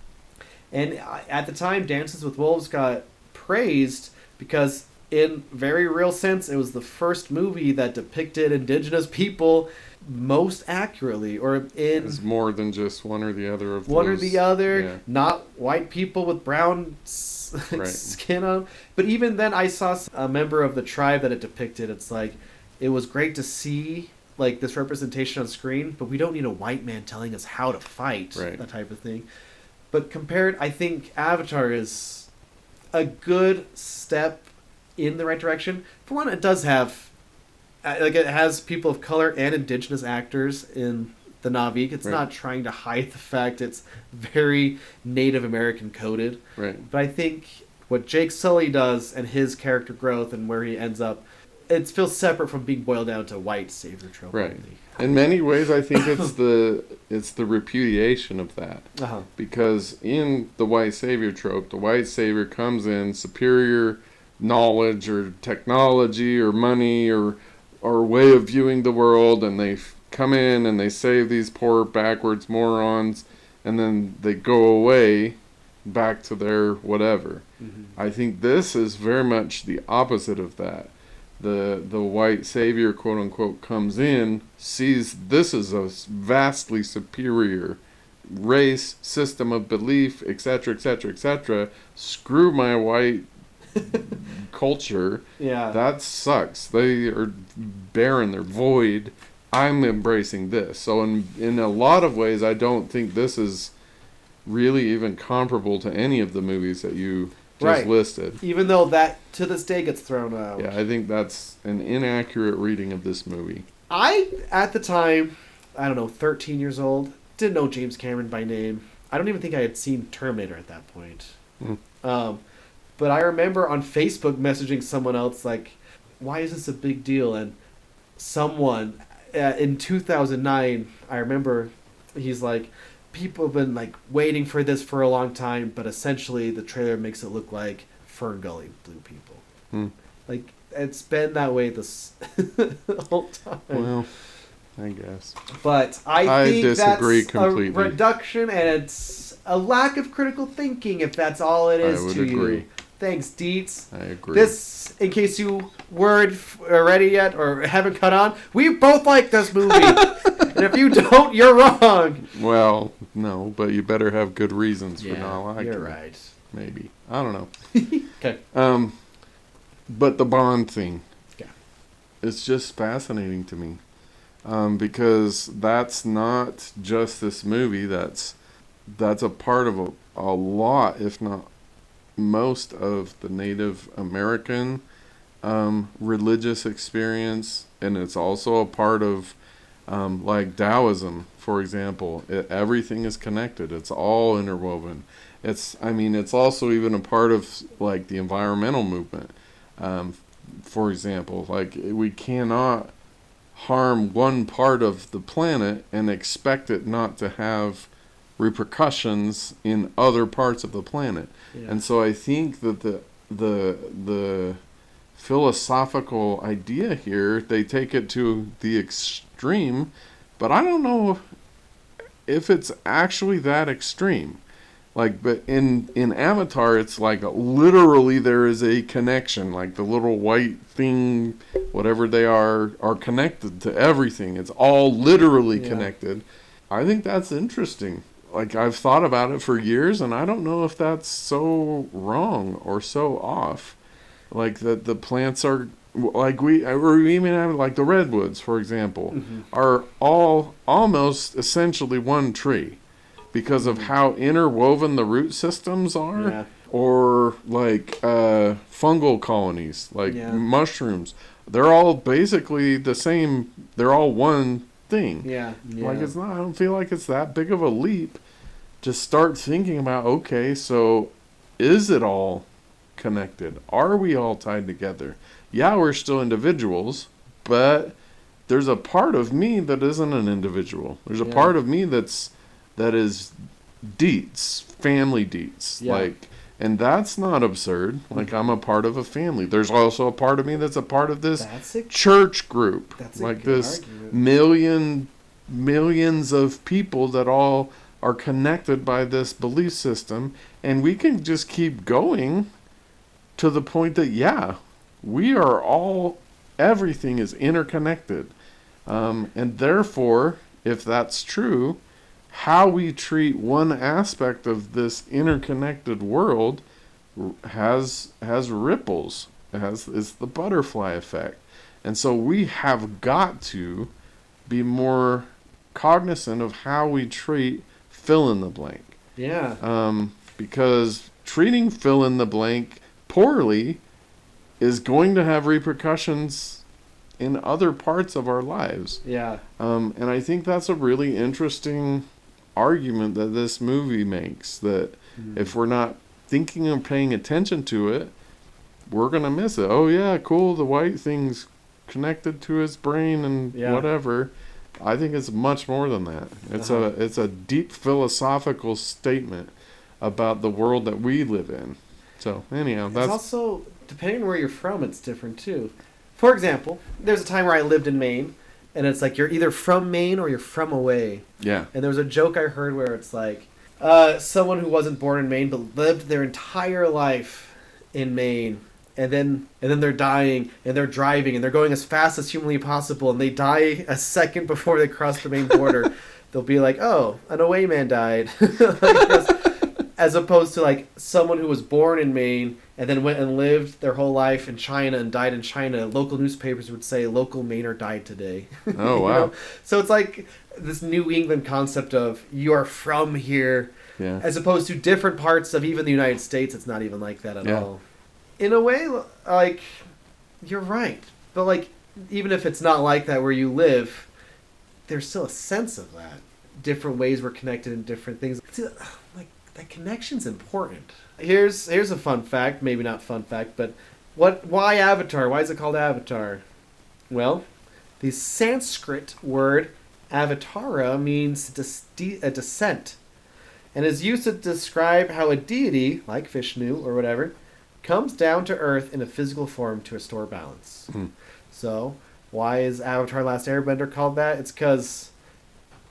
And at the time, Dances with Wolves got praised because, in very real sense, it was the first movie that depicted indigenous people most accurately, or in it's more than just one or the other of one those, or the other. yeah. Not white people with brown Right. skin on. But even then, I saw a member of the tribe that it depicted. It's like, it was great to see like this representation on screen, but we don't need a white man telling us how to fight, Right. that type of thing. But compared, I think Avatar is a good step in the right direction. For one, it does have, like, it has people of color and indigenous actors in the Na'vi. It's Right. not trying to hide the fact it's very Native American coded. Right. But I think what Jake Sully does and his character growth and where he ends up, it feels separate from being boiled down to white savior trope. Right. only. In many ways, I think it's the repudiation of that. Uh-huh. Because in the white savior trope, the white savior comes in superior knowledge or technology or money or way of viewing the world, and they come in and they save these poor backwards morons, and then they go away back to their whatever. Mm-hmm. I think this is very much the opposite of that. The white savior, quote unquote, comes in, sees this is a vastly superior race, system of belief, etc., etc., etc. Screw my white culture. Yeah. That sucks. They are barren. They're void. I'm embracing this. So in a lot of ways, I don't think this is really even comparable to any of the movies that you just listed. Even though that, to this day, gets thrown out. Yeah, I think that's an inaccurate reading of this movie. I, at the time, I don't know, 13 years old, didn't know James Cameron by name. I don't even think I had seen Terminator at that point. But I remember on Facebook messaging someone else, like, why is this a big deal? And someone, in 2009, I remember, he's like, people have been like waiting for this for a long time, but essentially the trailer makes it look like Fern Gully blue people. Like, it's been that way this whole time. Well, I guess. But I think disagree that's completely. a reduction, and it's a lack of critical thinking if that's all it is I would to agree. you. Thanks, Dietz. I agree. This, in case you weren't ready yet or haven't caught on, we both like this movie. And if you don't, you're wrong. Well, no, but you better have good reasons for not liking it. You're right. Maybe. I don't know. Okay. But the Bond thing. Yeah. It's just fascinating to me. Because that's not just this movie. That's a part of a lot, if not most, of the Native American religious experience. And it's also a part of like Taoism, for example. Everything is connected. It's all interwoven. It's also even a part of like the environmental movement. For example, like we cannot harm one part of the planet and expect it not to have repercussions in other parts of the planet. Yeah. And so I think that the philosophical idea here, they take it to the extreme, but I don't know if it's actually that extreme. Like, but in Avatar, it's like literally there is a connection. Like the little white thing, whatever they are connected to everything. It's all literally connected. I think that's interesting. Like, I've thought about it for years, and I don't know if that's so wrong or so off. Like that the plants are, like we even have like the redwoods, for example, are all almost essentially one tree. Because of how interwoven the root systems are. Yeah. Or like fungal colonies, like mushrooms. They're all basically the same. They're all one thing. Yeah. Like it's not, I don't feel like it's that big of a leap to start thinking about, okay, so is it all connected? Are we all tied together? Yeah, we're still individuals, but there's a part of me that isn't an individual. There's a part of me that is Dietz, family Dietz, like, and that's not absurd. Like, I'm a part of a family. There's also a part of me that's a part of this church group, like this argument. Millions of people that all are connected by this belief system, And we can just keep going to the point that, yeah, everything is interconnected. And therefore, if that's true, how we treat one aspect of this interconnected world has ripples. It's the butterfly effect. And so we have got to be more cognizant of how we treat fill in the blank. Yeah. Because treating fill in the blank poorly is going to have repercussions in other parts of our lives. Yeah. And I think that's a really interesting argument that this movie makes, that if we're not thinking or paying attention to it, we're going to miss it. Oh yeah, cool, the white thing's connected to his brain and whatever. I think it's much more than that. It's a deep philosophical statement about the world that we live in. So anyhow, that's also, depending on where you're from, it's different too. For example, there's a time where I lived in Maine, and it's like you're either from Maine or you're from away. Yeah. And there was a joke I heard where it's like someone who wasn't born in Maine but lived their entire life in Maine, and then they're dying and they're driving and they're going as fast as humanly possible, and they die a second before they cross the Maine border. They'll be like, "Oh, an away man died," as opposed to like someone who was born in Maine and then went and lived their whole life in China and died in China. Local newspapers would say, "Local Mainer died today." Oh wow! You know? So it's like this New England concept of you are from here, as opposed to different parts of even the United States. It's not even like that at all. In a way, like, you're right. But, like, even if it's not like that where you live, there's still a sense of that. Different ways we're connected in different things. See, like, that connection's important. Here's a fun fact. Maybe not fun fact, but why Avatar? Why is it called Avatar? Well, the Sanskrit word avatara means a descent, and is used to describe how a deity, like Vishnu or whatever, comes down to Earth in a physical form to restore balance. So, why is Avatar Last Airbender called that? It's because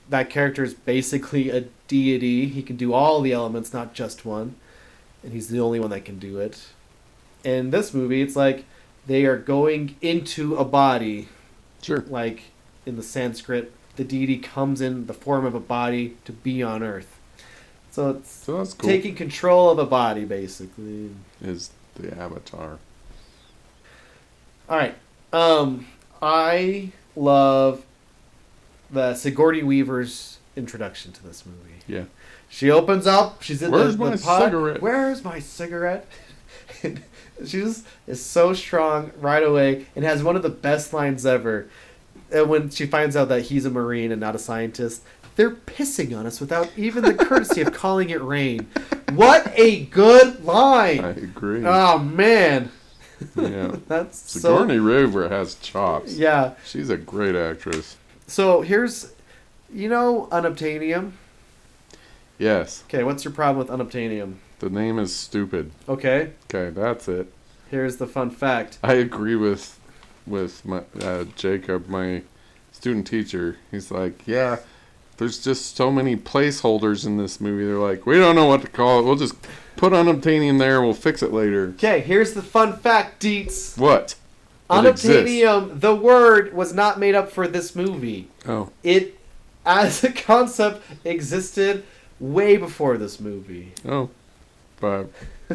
that character is basically a deity. He can do all the elements, not just one. And he's the only one that can do it. In this movie, it's like they are going into a body. Sure. Like, in the Sanskrit, the deity comes in the form of a body to be on Earth. So it's that's cool. Taking control of a body, basically. Is the Avatar. All right. I love the Sigourney Weaver's introduction to this movie. Yeah. She opens up. She's in Where's the my pod. cigarette? Where's my cigarette? She just is so strong right away and has one of the best lines ever. And when she finds out that he's a Marine and not a scientist, they're pissing on us without even the courtesy of calling it rain. What a good line! I agree. Oh, man. Yeah. That's Sigourney Weaver has chops. Yeah. She's a great actress. So here's, unobtainium? Yes. Okay, what's your problem with unobtainium? The name is stupid. Okay. Okay, that's it. Here's the fun fact. I agree with my Jacob, my student teacher. He's like, yeah, there's just so many placeholders in this movie. They're like, we don't know what to call it. We'll just put unobtainium there and we'll fix it later. Okay, here's the fun fact, Deets. What? Unobtainium, the word, was not made up for this movie. Oh. It, as a concept, existed way before this movie. Oh. But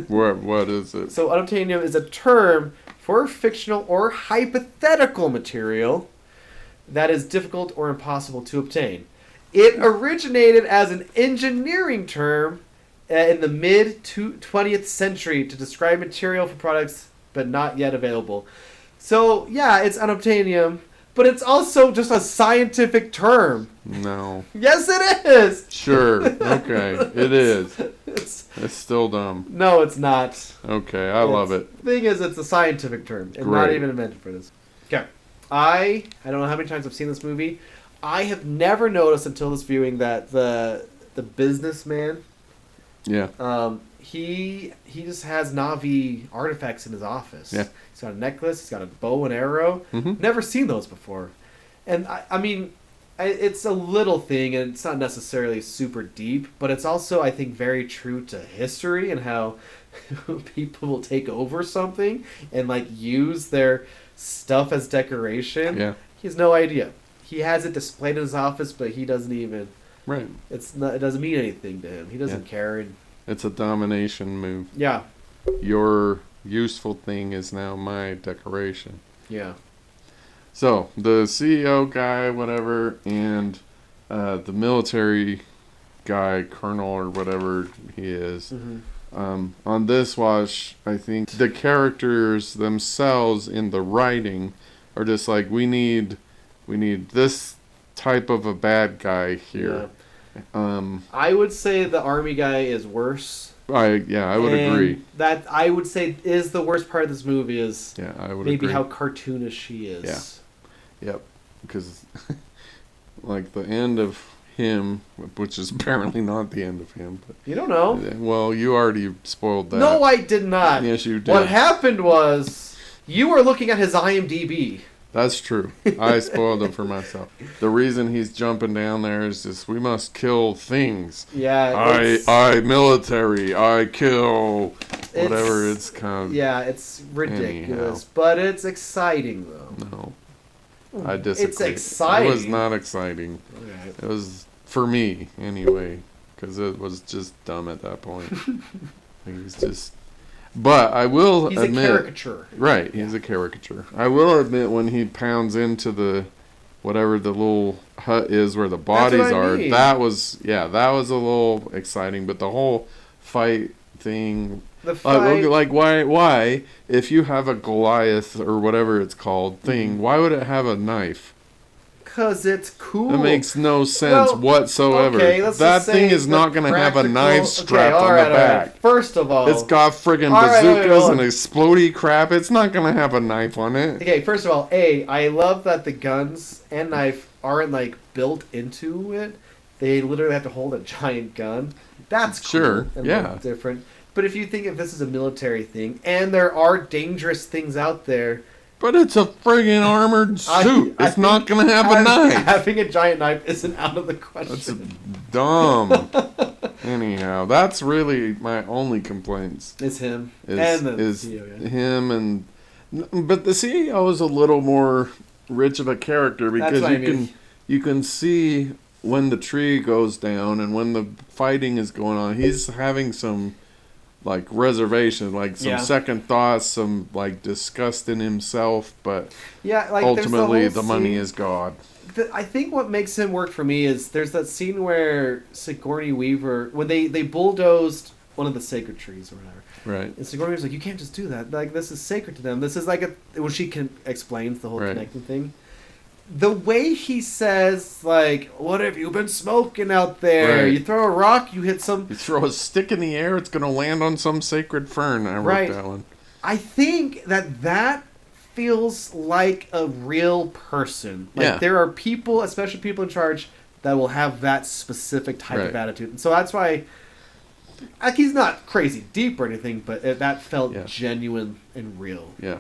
what is it? So unobtainium is a term for fictional or hypothetical material that is difficult or impossible to obtain. It originated as an engineering term in the mid-20th century to describe material for products but not yet available. So, yeah, it's unobtainium, but it's also just a scientific term. No. Yes, it is! Sure. Okay. It is. It's still dumb. No, it's not. Okay, I love it. The thing is, it's a scientific term. It's not even invented for this. Okay. I don't know how many times I've seen this movie. I have never noticed until this viewing that the businessman, he just has Na'vi artifacts in his office. Yeah. He's got a necklace. He's got a bow and arrow. Mm-hmm. Never seen those before. And I mean, it's a little thing, and it's not necessarily super deep, but it's also, I think, very true to history and how people will take over something and like use their stuff as decoration. Yeah. He has no idea. He has it displayed in his office, but he doesn't even. Right. It's not. It doesn't mean anything to him. He doesn't care. And, it's a domination move. yeah. Your useful thing is now my decoration. Yeah. So, the CEO guy, whatever, and the military guy, colonel or whatever he is, on this watch, I think the characters themselves in the writing are just like, we need this type of a bad guy here. Yeah. I would say the army guy is worse. I would agree. That I would say is the worst part of this movie is I would maybe agree. how cartoonish she is. Yeah. Yep. Because like the end of him, which is apparently not the end of him. But, you don't know. Well, you already spoiled that. No, I did not. Yes, you did. What happened was you were looking at his IMDb. That's true. I spoiled it for myself. The reason he's jumping down there is just, we must kill things. Yeah. I military. I kill whatever it's kind of. Yeah, it's ridiculous, but it's exciting though. No. I disagree. It's exciting. It was not exciting. Okay. It was, for me, anyway, because it was just dumb at that point. He was just... But I will admit... He's a caricature. Right, he's a caricature. I will admit when he pounds into the... whatever the little hut is where the bodies are, that was a little exciting. But the whole fight thing... Like why, if you have a Goliath or whatever it's called thing, why would it have a knife? Because it's cool. It makes no sense whatsoever. Okay, that thing is not going to have a knife strapped on the back. First of all, it's got friggin' bazookas and explodey crap. It's not going to have a knife on it. Okay, first of all, I love that the guns and knife aren't like built into it. They literally have to hold a giant gun. That's cool. Sure, and different. But if you think if this is a military thing, and there are dangerous things out there... But it's a friggin' armored suit. It's not going to have a knife. Having a giant knife isn't out of the question. That's dumb. Anyhow, that's really my only complaints. It's him. And the CEO, yeah. Him and... But the CEO is a little more rich of a character because you can see when the tree goes down and when the fighting is going on, he's having some... like reservation, like some second thoughts, some like disgust in himself, but ultimately the money is God. I think what makes him work for me is there's that scene where Sigourney Weaver, when they bulldozed one of the sacred trees or whatever. Right. And Sigourney Weaver's like, you can't just do that. Like, this is sacred to them. This is like when she explains the whole connecting thing. The way he says, like, what have you been smoking out there? Right. You throw a rock, you hit some... You throw a stick in the air, it's going to land on some sacred fern. I wrote that one. I think that feels like a real person. Like, there are people, especially people in charge, that will have that specific type of attitude. And so that's why... Like, he's not crazy deep or anything, but that felt genuine and real. Yeah.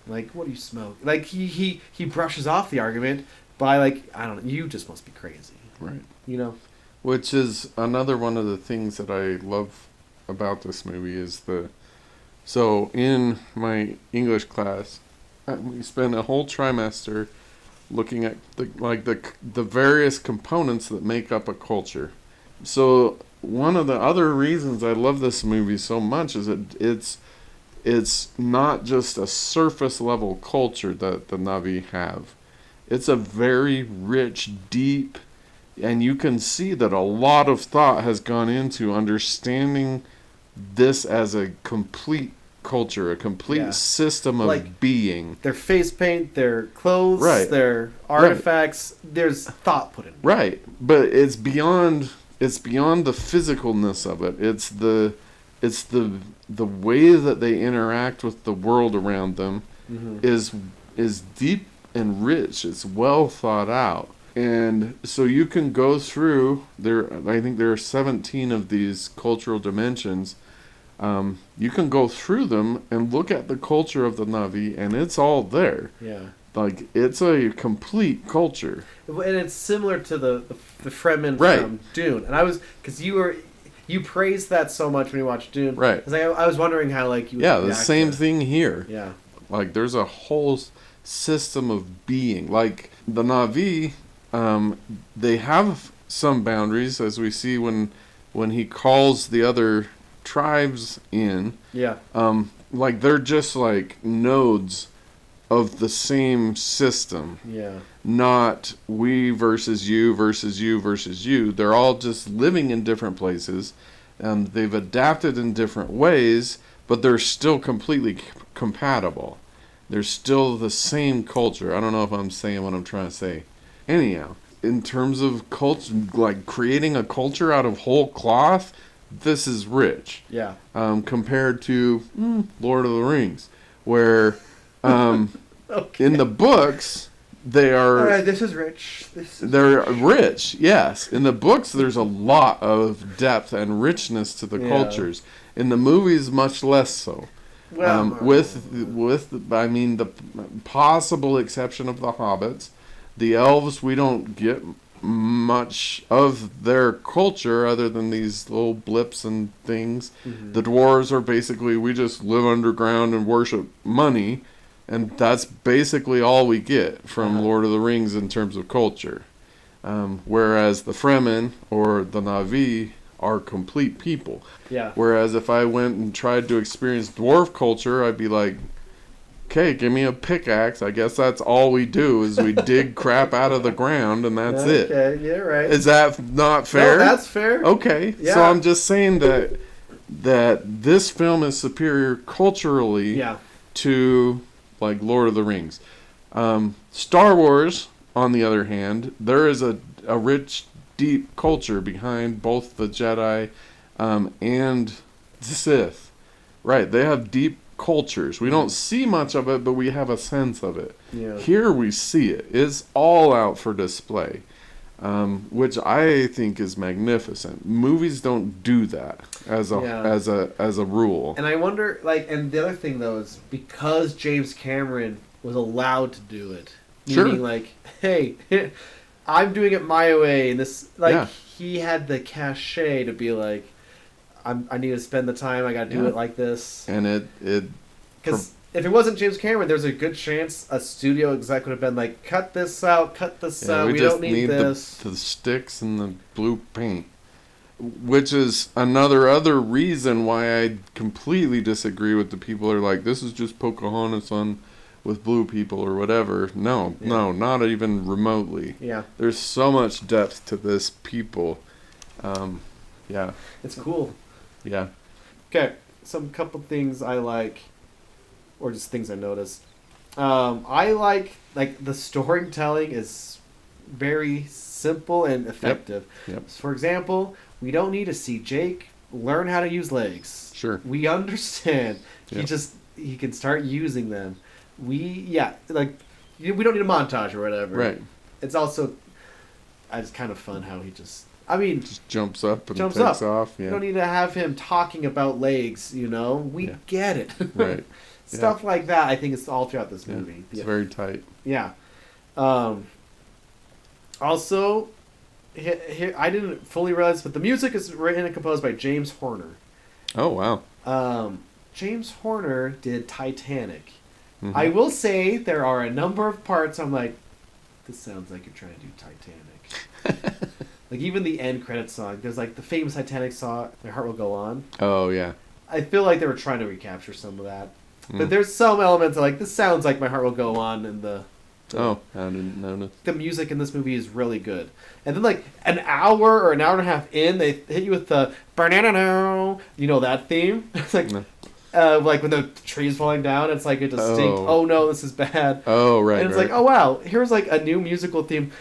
Like, what do you smoke? Like, he brushes off the argument by, like, I don't know, you just must be crazy. Right. You know? Which is another one of the things that I love about this movie is so in my English class, we spent a whole trimester looking at the various components that make up a culture. So one of the other reasons I love this movie so much is that it's not just a surface level culture that the Na'vi have. It's a very rich, deep, and you can see that a lot of thought has gone into understanding this as a complete culture, a complete system of being. Their face paint, their clothes, their artifacts, there's thought put in. Right, but it's beyond the physicalness of it. It's the way that they interact with the world around them is deep and rich. It's well thought out. And so you can go through I think there are 17 of these cultural dimensions. You can go through them and look at the culture of the Na'vi, and it's all there. Yeah. like, it's a complete culture. And it's similar to the Fremen Right. from Dune. And I was, because you praised that so much when you watched Dune. Right. Because I was wondering how, like, you would Yeah, the react same to it. thing here. Yeah. Like, there's a whole system of being. Like, the Na'vi, they have some boundaries, as we see when he calls the other tribes in. Yeah. Like, they're just like nodes of the same system. Yeah. Not we versus you versus you versus you. They're all just living in different places, and they've adapted in different ways, but they're still completely compatible. They're still the same culture. I don't know if I'm saying what I'm trying to say. Anyhow, in terms of culture, like creating a culture out of whole cloth, this is rich. Yeah. Compared to Lord of the Rings, where Okay. in the books they are. All right, this is rich. They're rich, yes. In the books, there's a lot of depth and richness to the cultures. In the movies, much less so. Well, With I mean, the possible exception of the hobbits, the elves, we don't get much of their culture other than these little blips and things. Mm-hmm. The dwarves are basically, we just live underground and worship money, and that's basically all we get from Lord of the Rings in terms of culture. Whereas the Fremen or the Na'vi are complete people. Yeah. Whereas if I went and tried to experience dwarf culture, I'd be like, okay, give me a pickaxe. I guess that's all we do is we dig crap out of the ground, and that's it. Okay, yeah, right. Is that not fair? No, that's fair. Okay, Yeah. so I'm just saying that this film is superior culturally to, like, Lord of the Rings. Star Wars, on the other hand, there is a rich, deep culture behind both the Jedi and the Sith. Right, they have deep cultures. We don't see much of it, but we have a sense of it. Yeah. Here we see it. It's all out for display, which I think is magnificent. Movies don't do that as a rule. And I wonder, like, and the other thing though is because James Cameron was allowed to do it, meaning like, hey, I'm doing it my way, and this, like, he had the cachet to be like, I need to spend the time. I got to do it like this. And it because if it wasn't James Cameron, there's a good chance a studio exec would have been like, cut this out, cut this out. We don't need this. The sticks and the blue paint, which is other reason why I completely disagree with the people who are like, this is just Pocahontas on with blue people or whatever. No, not even remotely. Yeah, there's so much depth to this people. it's cool. Yeah. Okay, some couple things I like, or just things I noticed. I like the storytelling is very simple and effective. Yep. For example, we don't need to see Jake learn how to use legs. Sure. We understand. Yep. He can start using them. We don't need a montage or whatever. Right. It's also, it's kind of fun how he just jumps up and jumps takes up. off. Yeah. You don't need to have him talking about legs, We get it. Right. Stuff like that, I think, is all throughout this movie. It's very tight. Yeah. Also, here, I didn't fully realize, but the music is written and composed by James Horner. Oh, wow. James Horner did Titanic. Mm-hmm. I will say there are a number of parts I'm like, this sounds like you're trying to do Titanic. Like, even the end credits song, there's like the famous Titanic song, My Heart Will Go On. Oh, yeah. I feel like they were trying to recapture some of that. But there's some elements of like, this sounds like My Heart Will Go On, and I didn't notice. The music in this movie is really good. And then like an hour or an hour and a half in, they hit you with the banana, that theme. It's like, like when the tree's falling down, it's like a distinct, oh no, this is bad. Oh, right. And it's like, oh wow, here's like a new musical theme.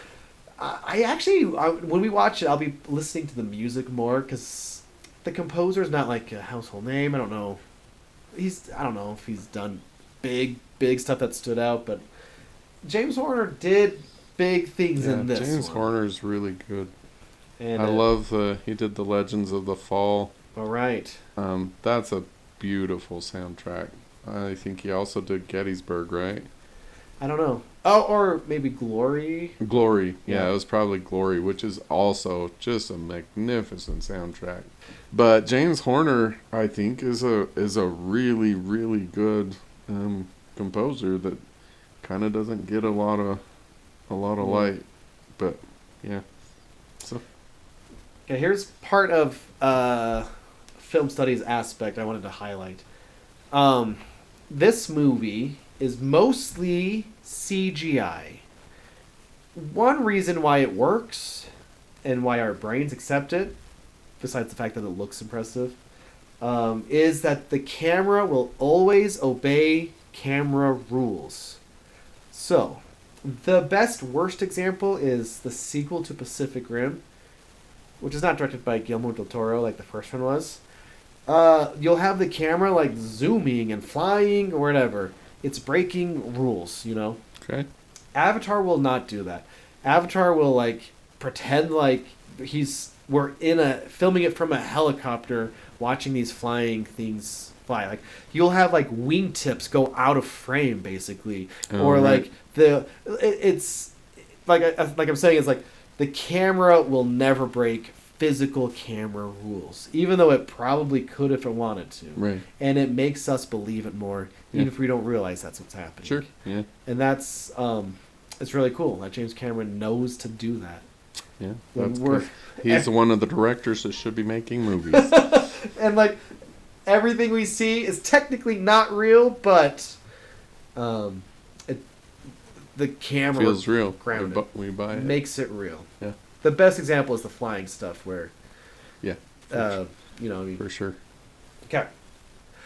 I actually, when we watch it, I'll be listening to the music more, because the composer's not like a household name. I don't know if he's done big stuff that stood out, but James Horner did big things in this. James Horner's really good. And I love he did the Legends of the Fall. All right. That's a beautiful soundtrack. I think he also did Gettysburg, right? I don't know. Oh, or maybe Glory. Glory. Yeah. Yeah, it was probably Glory, which is also just a magnificent soundtrack. But James Horner, I think, is a really, really good composer that kind of doesn't get a lot of light. But yeah. So Okay, here's part of film studies aspect I wanted to highlight. This movie is mostly CGI. One reason why it works and why our brains accept it, besides the fact that it looks impressive, is that the camera will always obey camera rules. So, the best worst example is the sequel to Pacific Rim, which is not directed by Guillermo del Toro like the first one was. You'll have the camera like zooming and flying or whatever. It's breaking rules, you know? okay. Avatar will not do that. Avatar will like pretend like we're filming it from a helicopter watching these flying things fly. Like you'll have like wingtips go out of frame basically. Or right. like it's like I'm saying, it's like the camera will never break physical camera rules, even though it probably could if it wanted to. Right. And it makes us believe it more, even if we don't realize that's what's happening. Sure. Yeah. And that's it's really cool that James Cameron knows to do that. Yeah. He's one of the directors that should be making movies. And like everything we see is technically not real, but the camera feels real. grounded. We buy it. Makes it real. Yeah. The best example is the flying stuff where Yeah. you know, I mean, For sure. okay.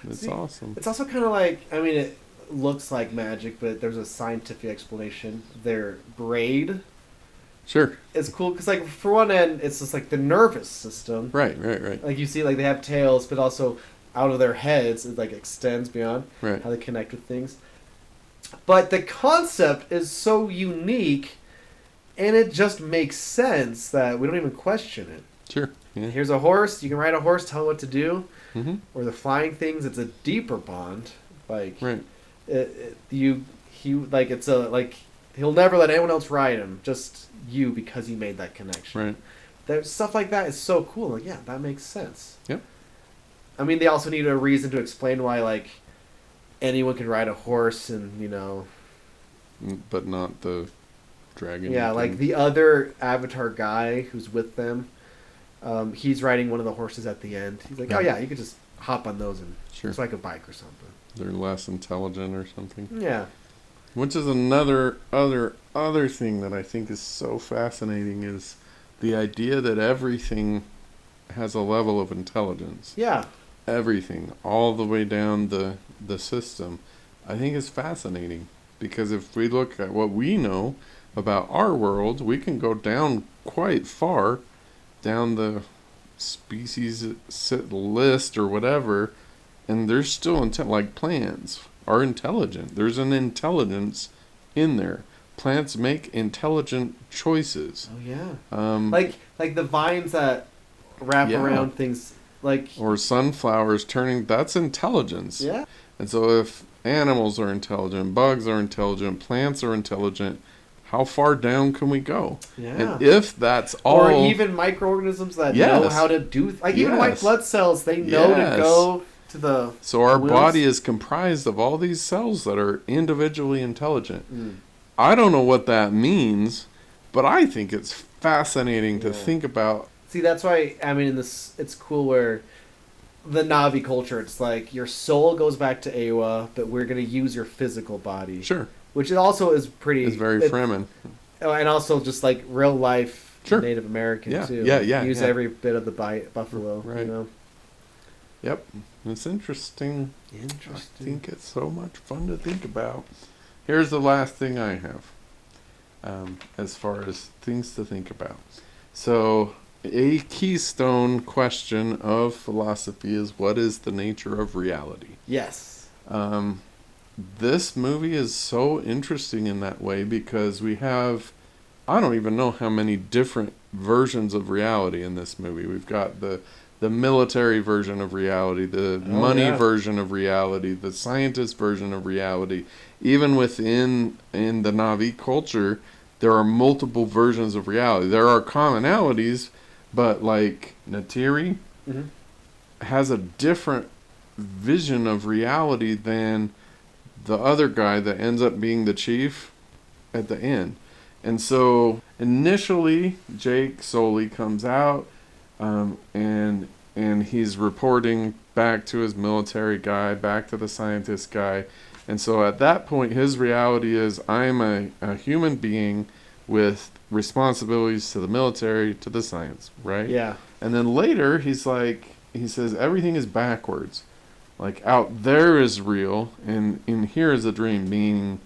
It's awesome. It's also kind of like, I mean, it looks like magic, but there's a scientific explanation. Their braid Sure. is cool because, like, for one end, it's just like the nervous system. Right. Like you see, like they have tails, but also out of their heads, it like extends beyond Right. how they connect with things. But the concept is so unique, and it just makes sense that we don't even question it. Sure. Yeah. Here's a horse. You can ride a horse, tell him what to do. Mm-hmm. Or the flying things. It's a deeper bond. Like Right. He'll never let anyone else ride him. Just you, because he made that connection. Right. That stuff like that is so cool. Like, yeah, that makes sense. Yep. I mean, they also need a reason to explain why like anyone can ride a horse, and you know. But not the dragon. Yeah, like the other Avatar guy who's with them. He's riding one of the horses at the end. He's like, oh yeah, you could just hop on those and Sure. it's like a bike or something. They're less intelligent or something. Yeah. Which is another other thing that I think is so fascinating is the idea that everything has a level of intelligence. Yeah. Everything, all the way down the system, I think is fascinating. Because if we look at what we know about our world, we can go down quite far down the species list or whatever, and there's still like plants are intelligent. There's an intelligence in there. Plants make intelligent choices. Oh yeah. Like the vines that wrap around things, like or sunflowers turning. That's intelligence. Yeah. And so if animals are intelligent, bugs are intelligent, plants are intelligent, how far down can we go? Yeah. And if that's all... Or even microorganisms that know how to do... Like even white blood cells, they know to go to the... So our body is comprised of all these cells that are individually intelligent. Mm. I don't know what that means, but I think it's fascinating to think about. See, that's why, I mean, it's cool where... The Na'vi culture, it's like your soul goes back to Awa, but we're going to use your physical body. Sure. Which also is pretty... It's very Fremen. And also just like real life Native American too. Yeah. Use every bit of the buffalo. Right. You know? Yep. It's interesting. I think it's so much fun to think about. Here's the last thing I have as far as things to think about. So... A keystone question of philosophy is, what is the nature of reality? Yes. This movie is so interesting in that way because we have, I don't even know how many different versions of reality in this movie. We've got the the military version of reality, the money version of reality, the scientist version of reality. Even within the Na'vi culture, there are multiple versions of reality. There are commonalities, but like Natiri has a different vision of reality than the other guy that ends up being the chief at the end. And so initially Jake Sully comes out and he's reporting back to his military guy, back to the scientist guy. And so at that point his reality is, I'm a human being with responsibilities to the military, to the science, right? Yeah. And then later he says everything is backwards. Like out there is real and in here is a dream, meaning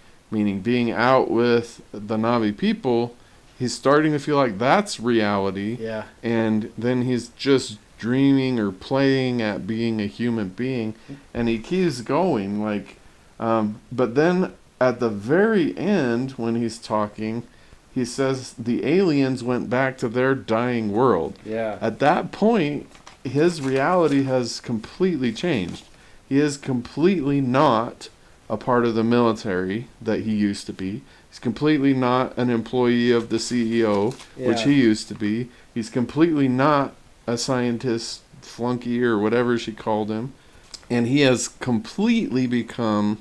being out with the Na'vi people, he's starting to feel like that's reality. Yeah. And then he's just dreaming or playing at being a human being, and he keeps going. Like, but then at the very end, when he's talking, he says the aliens went back to their dying world. Yeah. At that point, his reality has completely changed. He is completely not a part of the military that he used to be. He's completely not an employee of the CEO, which he used to be. He's completely not a scientist flunky or whatever she called him. And he has completely become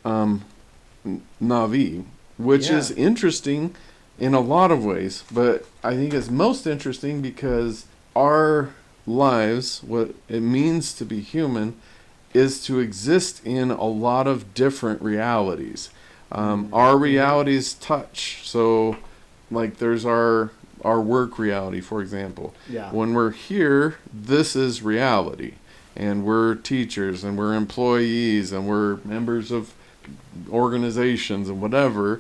Na'vi, which is interesting in a lot of ways. But I think it's most interesting because our lives, what it means to be human, is to exist in a lot of different realities. Our realities touch. So, like, there's our work reality, for example. Yeah. When we're here, this is reality. And we're teachers, and we're employees, and we're members of organizations, and whatever.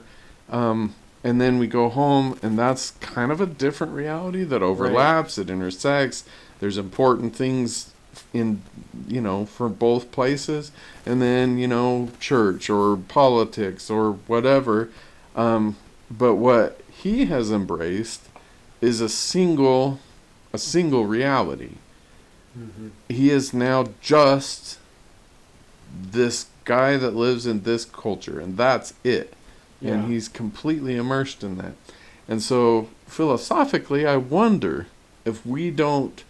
And then we go home, and that's kind of a different reality that overlaps, it intersects. There's important things in, for both places, and then, church or politics or whatever. But what he has embraced is a single reality. Mm-hmm. He is now just this guy that lives in this culture, and that's it. Yeah. And he's completely immersed in that. And so philosophically, I wonder if we don't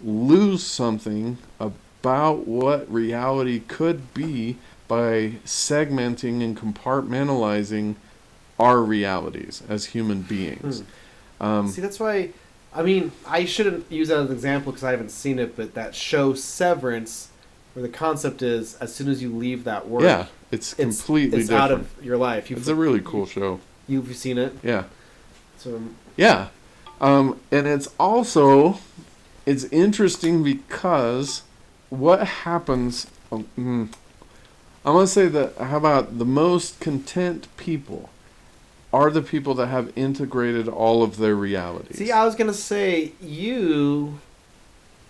lose something about what reality could be by segmenting and compartmentalizing our realities as human beings. See, that's why, I shouldn't use that as an example because I haven't seen it, but that show Severance, where the concept is as soon as you leave that work, it's completely different. Out of your life. It's a really cool show. You've seen it? Yeah. So. Yeah. And it's also, it's interesting because what happens, I'm going to say that, how about the most content people are the people that have integrated all of their realities. See, I was going to say, you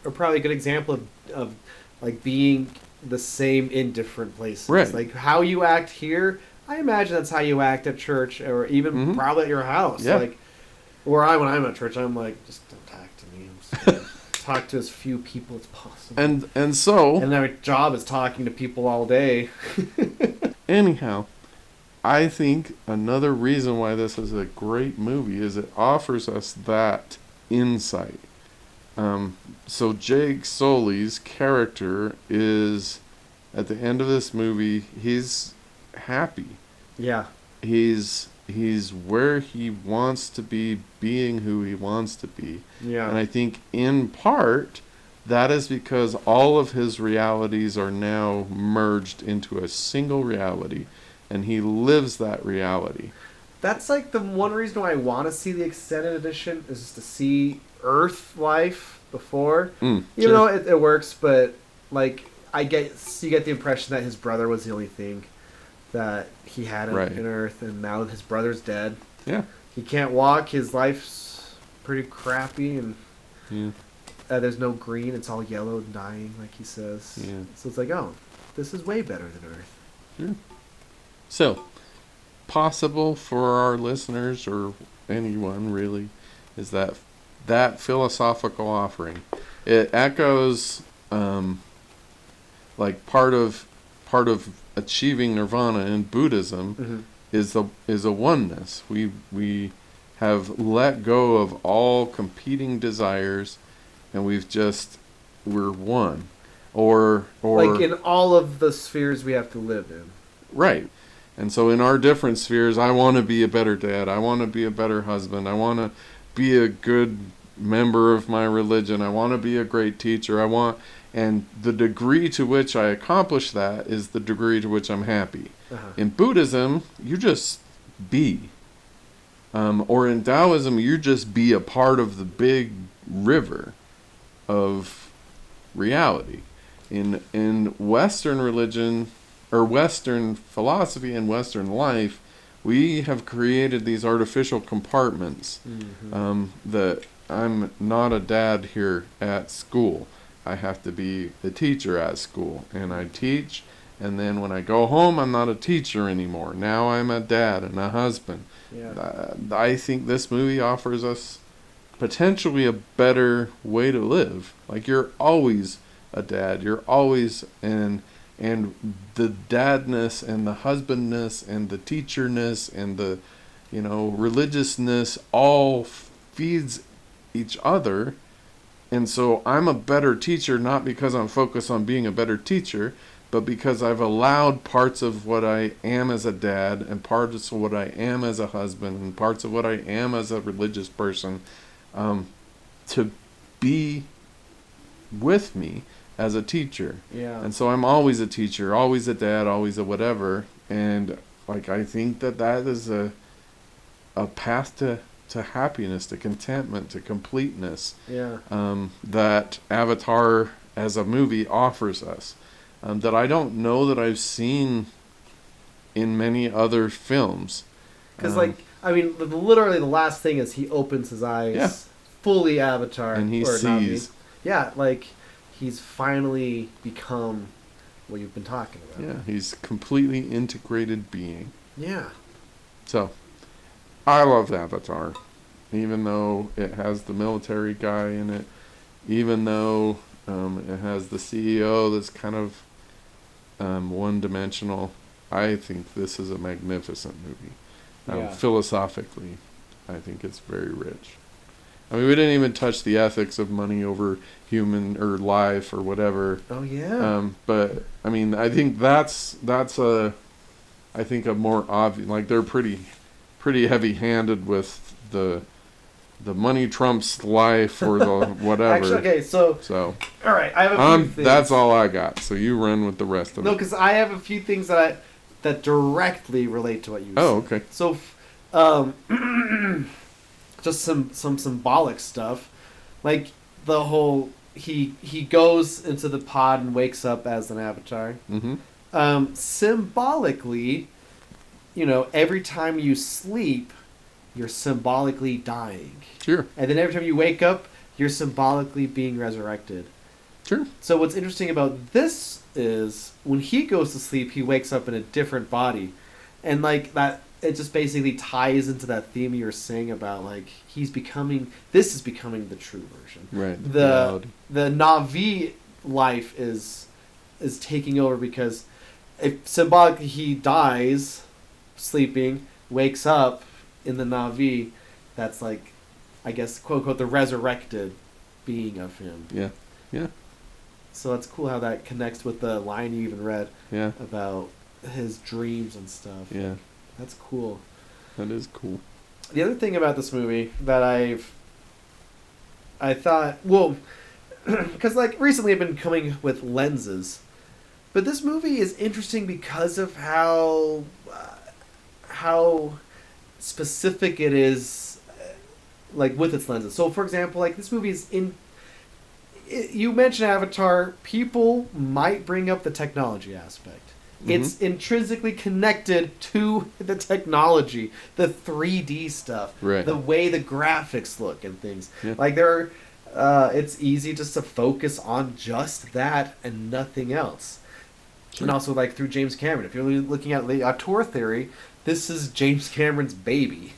are probably a good example of like being the same in different places. Right. Like how you act here, I imagine that's how you act at church or even probably at your house. Yeah. Like, when I'm at church, I'm like, just don't talk to me. I'm just gonna talk to as few people as possible. And so... And our job is talking to people all day. Anyhow, I think another reason why this is a great movie is it offers us that insight. So Jake Sully's character is, at the end of this movie, he's happy. Yeah. He's where he wants to be, being who he wants to be. Yeah. And I think in part that is because all of his realities are now merged into a single reality, and he lives that reality. That's like the one reason why I want to see the extended edition is just to see Earth life before. Even though it works, but like you get the impression that his brother was the only thing that he had in Earth, and now his brother's dead. Yeah. He can't walk, his life's pretty crappy, and there's no green, it's all yellow and dying, like he says. Yeah. So it's like, oh, this is way better than Earth. Sure. So, possible for our listeners, or anyone really, is that philosophical offering. It echoes, like part of achieving nirvana in Buddhism is a oneness. We have let go of all competing desires, and we're one. Or like in all of the spheres we have to live in. Right. And so in our different spheres, I want to be a better dad. I want to be a better husband. I want to be a good member of my religion. I want to be a great teacher. And the degree to which I accomplish that is the degree to which I'm happy. In Buddhism, you just be. Or in Taoism, you just be a part of the big river of reality. In Western religion, or Western philosophy and Western life, we have created these artificial compartments. That I'm not a dad here at school. I have to be the teacher at school, and I teach, and then when I go home, I'm not a teacher anymore. Now I'm a dad and a husband. I think this movie offers us potentially a better way to live. Like, you're always a dad. You're always and the dadness and the husbandness and the teacherness and the religiousness all feeds each other. And so I'm a better teacher, not because I'm focused on being a better teacher, but because I've allowed parts of what I am as a dad and parts of what I am as a husband and parts of what I am as a religious person to be with me as a teacher. And so I'm always a teacher, always a dad, always a whatever. And like, I think that is a path to happiness, to contentment, to completeness. That Avatar as a movie offers us. That I don't know that I've seen in many other films. Because, literally the last thing is he opens his eyes, fully Avatar. And he sees. He's finally become what you've been talking about. Yeah, he's completely integrated being. Yeah. So, I love Avatar. Even though it has the military guy in it. Even though it has the CEO that's kind of one-dimensional. I think this is a magnificent movie. Philosophically, I think it's very rich. I mean, we didn't even touch the ethics of money over human or life or whatever. Oh yeah. But I mean, I think that's a more obvious. Like, they're pretty heavy-handed with the money trumps life or the whatever. Actually, okay, so all right, I have a few things. That's all I got. So you run with the rest of it. No, because I have a few things that directly relate to what you said. Oh, okay. So, just some symbolic stuff, like the whole he goes into the pod and wakes up as an avatar. Symbolically, every time you sleep, you're symbolically dying. Sure. And then every time you wake up, you're symbolically being resurrected. Sure. So what's interesting about this is when he goes to sleep, he wakes up in a different body, and like that. It just basically ties into that theme you were saying about, like, this is becoming the true version. Right. The Na'vi life is taking over, because if symbolically he dies sleeping, wakes up in the Na'vi, that's like, I guess, quote unquote, the resurrected being of him. Yeah. Yeah. So that's cool how that connects with the line you even read about his dreams and stuff. Yeah. That's cool. That is cool. The other thing about this movie that I thought, because like recently I've been coming with lenses, but this movie is interesting because of how specific it is, like with its lenses. So, for example, like this movie is you mentioned Avatar, people might bring up the technology aspect. It's intrinsically connected to the technology, the 3D stuff, the way the graphics look and things. Like it's easy just to focus on just that and nothing else. And also, like, through James Cameron, if you're looking at the auteur theory, this is James Cameron's baby.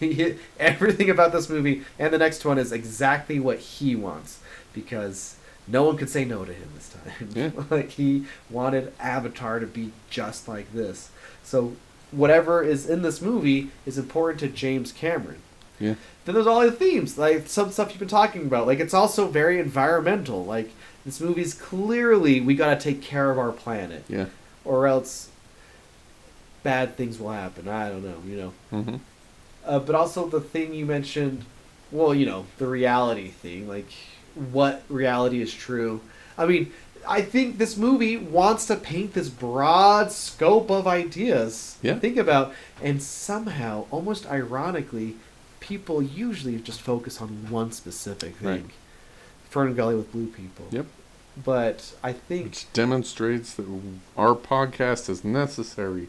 Everything about this movie and the next one is exactly what he wants, because no one could say no to him this time. Yeah. Like, he wanted Avatar to be just like this. So whatever is in this movie is important to James Cameron. Yeah. Then there's all the themes, like some stuff you've been talking about. Like, it's also very environmental. Like, this movie's clearly, we gotta take care of our planet. Yeah. Or else bad things will happen. I don't know, Mm-hmm. But also the thing you mentioned, well, the reality thing. Like, what reality is true. I mean, I think this movie wants to paint this broad scope of ideas to think about. And somehow, almost ironically, people usually just focus on one specific thing. Right. Fern Gully with blue people. Yep. But I think... Which demonstrates that our podcast is necessary.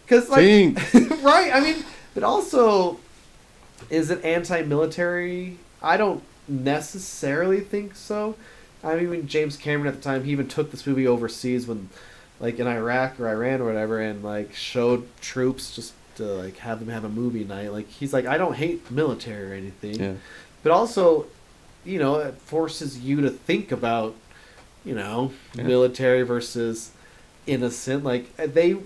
Because, like... Think! Right, I mean... But also, is it anti-military? I don't necessarily think so. I mean, when James Cameron at the time, he even took this movie overseas when, like, in Iraq or Iran or whatever, and, like, showed troops just to, like, have them have a movie night. Like, he's like, I don't hate the military or anything. Yeah. But also, it forces you to think about, military versus innocent. Like, the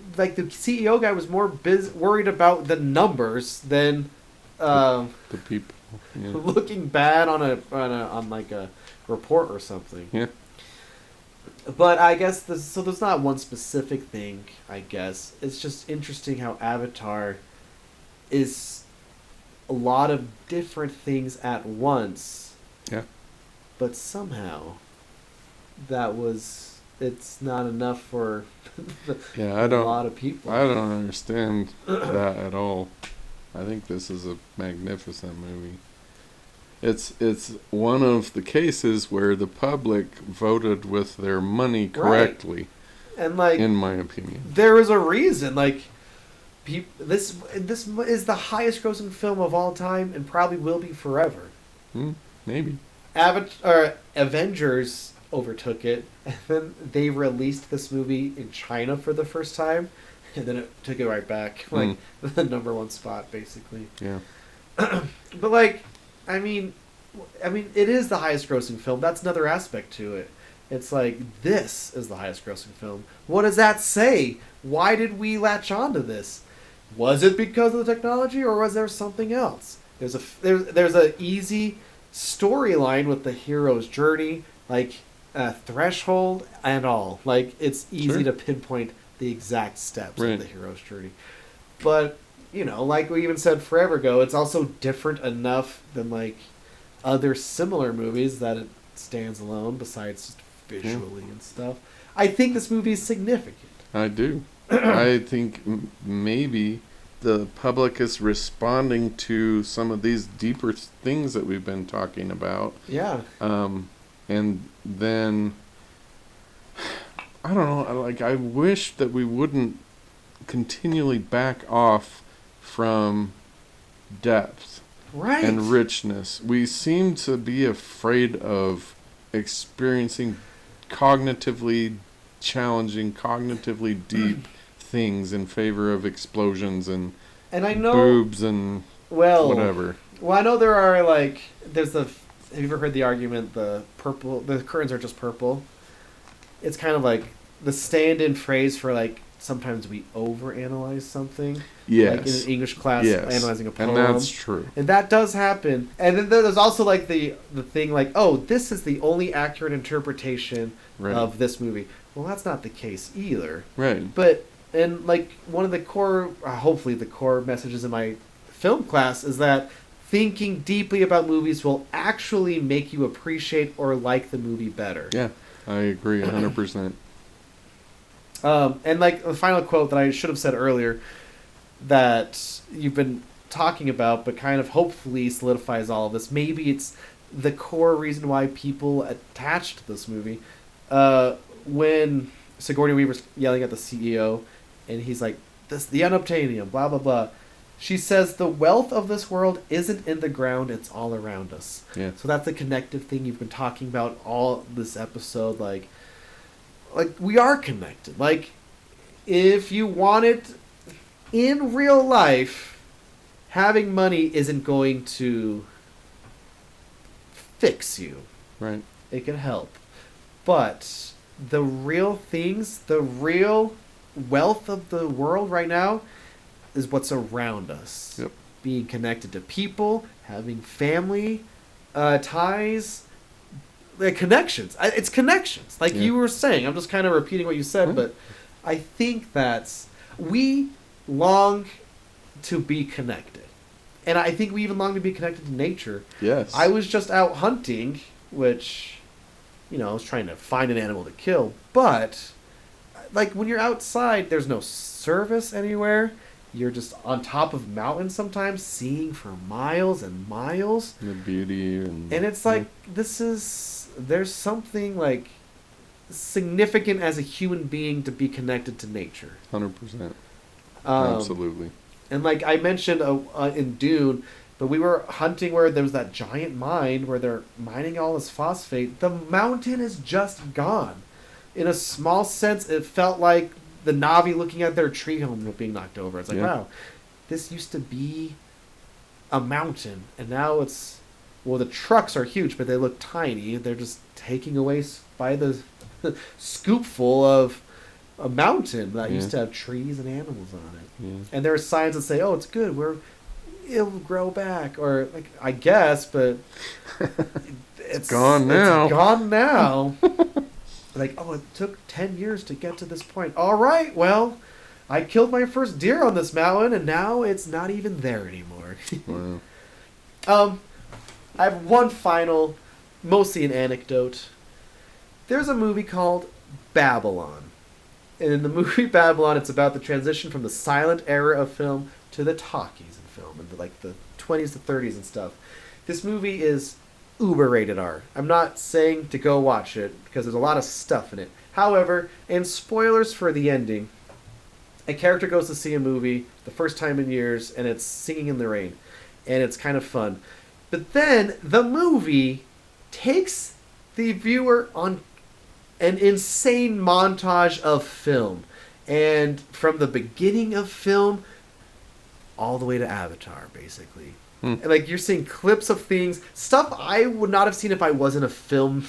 CEO guy was more worried about the numbers than the people. Yeah. looking bad on like a report or something. Yeah. But I guess there's not one specific thing. I guess it's just interesting how Avatar is a lot of different things at once. Yeah. But somehow it's not enough for a lot of people. I don't understand that at all. I think this is a magnificent movie. It's one of the cases where the public voted with their money correctly. Right. And, like, in my opinion, there is a reason. Like, this is the highest grossing film of all time and probably will be forever. Maybe. Avengers overtook it, and then they released this movie in China for the first time, and then it took it right back, like the number one spot, basically. Yeah. But, like, I mean, it is the highest grossing film. That's another aspect to it. It's like, this is the highest grossing film. What does that say? Why did we latch on to this? Was it because of the technology, or was there something else? There's a easy storyline with the hero's journey, like threshold and all. Like, it's easy to pinpoint the exact steps of the hero's journey. But, like we even said forever ago, it's also different enough than, like, other similar movies that it stands alone besides just visually and stuff. I think this movie is significant. I do. I think maybe the public is responding to some of these deeper things that we've been talking about. Yeah. And then, I don't know, like, I wish that we wouldn't continually back off from depth and richness. We seem to be afraid of experiencing cognitively challenging, cognitively deep things in favor of explosions and I know boobs and whatever. Well, I know there are, like, have you ever heard the argument the curtains are just purple? It's kind of like the stand-in phrase for, like, sometimes we overanalyze something. Yes. Like in an English class, analyzing a poem. And that's true. And that does happen. And then there's also, like, the thing, like, oh, this is the only accurate interpretation of this movie. Well, that's not the case either. Right. But, and, like, one of the core, hopefully the core messages in my film class is that thinking deeply about movies will actually make you appreciate or like the movie better. Yeah, I agree 100%. And, like, the final quote that I should have said earlier that you've been talking about, but kind of hopefully solidifies all of this. Maybe it's the core reason why people attached to this movie. When Sigourney Weaver's yelling at the CEO, and he's like, the unobtainium, blah, blah, blah. She says, the wealth of this world isn't in the ground, it's all around us. Yeah. So that's the connective thing you've been talking about all this episode. Like we are connected. Like, if you want it in real life, having money isn't going to fix you. Right. It can help. But the real things, the real wealth of the world right now is what's around us. Yep. Being connected to people, having family ties, connections. It's connections. Like you were saying. I'm just kind of repeating what you said, but I think we long to be connected. And I think we even long to be connected to nature. Yes. I was just out hunting, which, I was trying to find an animal to kill. But, like, when you're outside, there's no service anywhere. You're just on top of mountains sometimes, seeing for miles and miles. The beauty. And it's like, there's something, like, significant as a human being to be connected to nature. 100%. Absolutely. And like I mentioned in Dune, but we were hunting where there was that giant mine where they're mining all this phosphate. The mountain is just gone. In a small sense, it felt like the Na'vi looking at their tree home being knocked over. It's like, wow, this used to be a mountain, and now it's... Well, the trucks are huge, but they look tiny. They're just taking away by the scoopful of a mountain that used to have trees and animals on it. Yeah. And there are signs that say, oh, it's good, it'll grow back. Or, like, I guess, but it's gone now. It's gone now. Like, oh, it took 10 years to get to this point. All right, well, I killed my first deer on this mountain, and now it's not even there anymore. Wow. I have one final, mostly an anecdote. There's a movie called Babylon. And in the movie Babylon, it's about the transition from the silent era of film to the talkies in film, and the 20s to 30s and stuff. This movie is uber rated R. I'm not saying to go watch it, because there's a lot of stuff in it. However, and spoilers for the ending, a character goes to see a movie the first time in years, and it's Singing in the Rain. And it's kind of fun. But then the movie takes the viewer on an insane montage of film, and from the beginning of film all the way to Avatar, basically. And like, you're seeing clips of things, stuff I would not have seen if I wasn't a film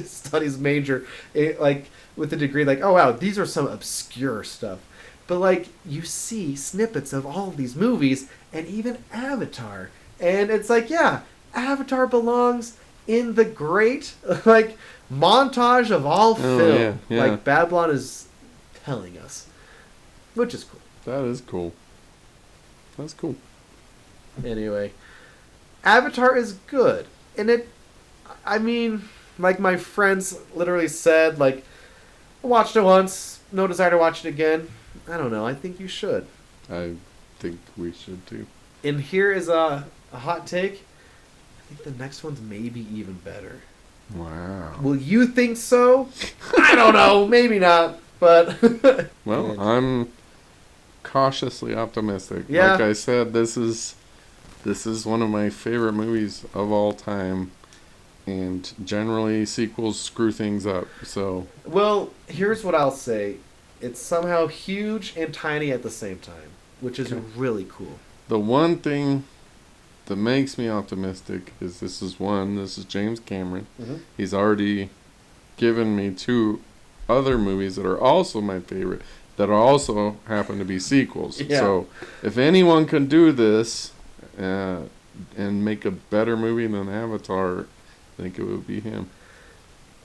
studies major, with a degree, like, oh wow, these are some obscure stuff. But like, you see snippets of all of these movies, and even Avatar, and it's like, yeah, Avatar belongs in the great montage of all film. Yeah. Like Babylon is telling us, which is cool. That is cool. That's cool. Anyway, Avatar is good, and like my friends literally said, like, I watched it once, no desire to watch it again. I don't know. I think you should. I think we should too. And here is a hot take. I think the next one's maybe even better. Wow. Will you think so? I don't know. Maybe not. But well, I'm cautiously optimistic. Yeah. Like I said, this is one of my favorite movies of all time, and generally sequels screw things up. So, well, here's what I'll say. It's somehow huge and tiny at the same time, which is really cool. The one thing that makes me optimistic is this is James Cameron. Mm-hmm. He's already given me 2 other movies that are also my favorite, that also happen to be sequels. Yeah. So if anyone can do this and make a better movie than Avatar, I think it would be him.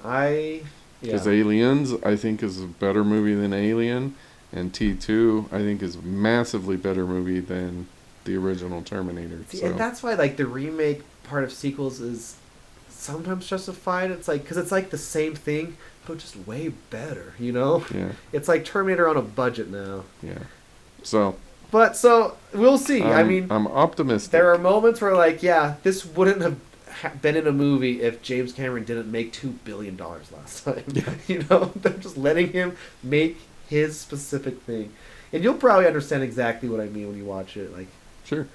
Because Aliens, I think, is a better movie than Alien, and T2, I think, is a massively better movie than the original Terminator. See, and that's why, like, the remake part of sequels is sometimes justified. It's like, because it's like the same thing, but just way better, you know? Yeah. It's like Terminator on a budget now. Yeah. So we'll see. I'm optimistic. There are moments where, like, yeah, this wouldn't have been in a movie if James Cameron didn't make $2 billion last time. Yeah. You know, they're just letting him make his specific thing. And you'll probably understand exactly what I mean when you watch it. Like, sure.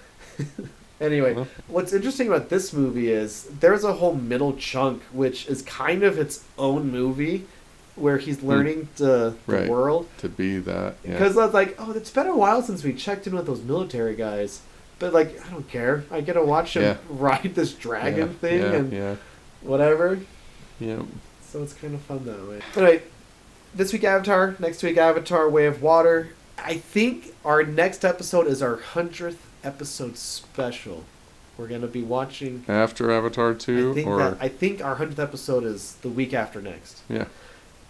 Anyway, what's interesting about this movie is there's a whole middle chunk which is kind of its own movie, where he's learning the world. To be that. Yeah. Because I was like, oh, it's been a while since we checked in with those military guys. But, like, I don't care. I get to watch him ride this dragon thing and whatever. Yeah. So it's kind of fun that way. Anyway, this week Avatar, next week Avatar Way of Water. I think our next episode is our 100th episode special. We're going to be watching... After Avatar 2? I think our 100th episode is the week after next. Yeah.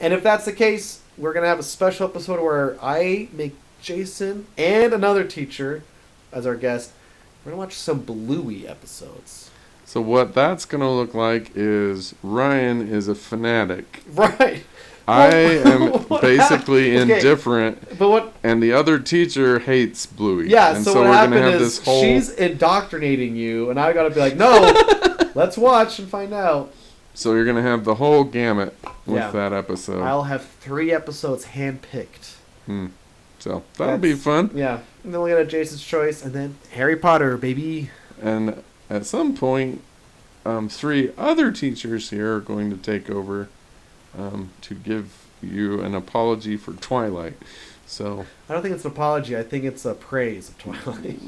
And if that's the case, we're going to have a special episode where I make Jason and another teacher as our guest. We're going to watch some Bluey episodes. So what that's going to look like is Ryan is a fanatic. Right. I am basically indifferent, but and the other teacher hates Bluey. Yeah, and so we're what gonna happened have is this whole... she's indoctrinating you, and I got to be like, no, let's watch and find out. So you're going to have the whole gamut with that episode. I'll have 3 episodes handpicked. So that'll be fun. Yeah. And then we'll get a Jason's Choice, and then Harry Potter, baby. And at some point, 3 other teachers here are going to take over to give you an apology for Twilight. So I don't think it's an apology. I think it's a praise of Twilight.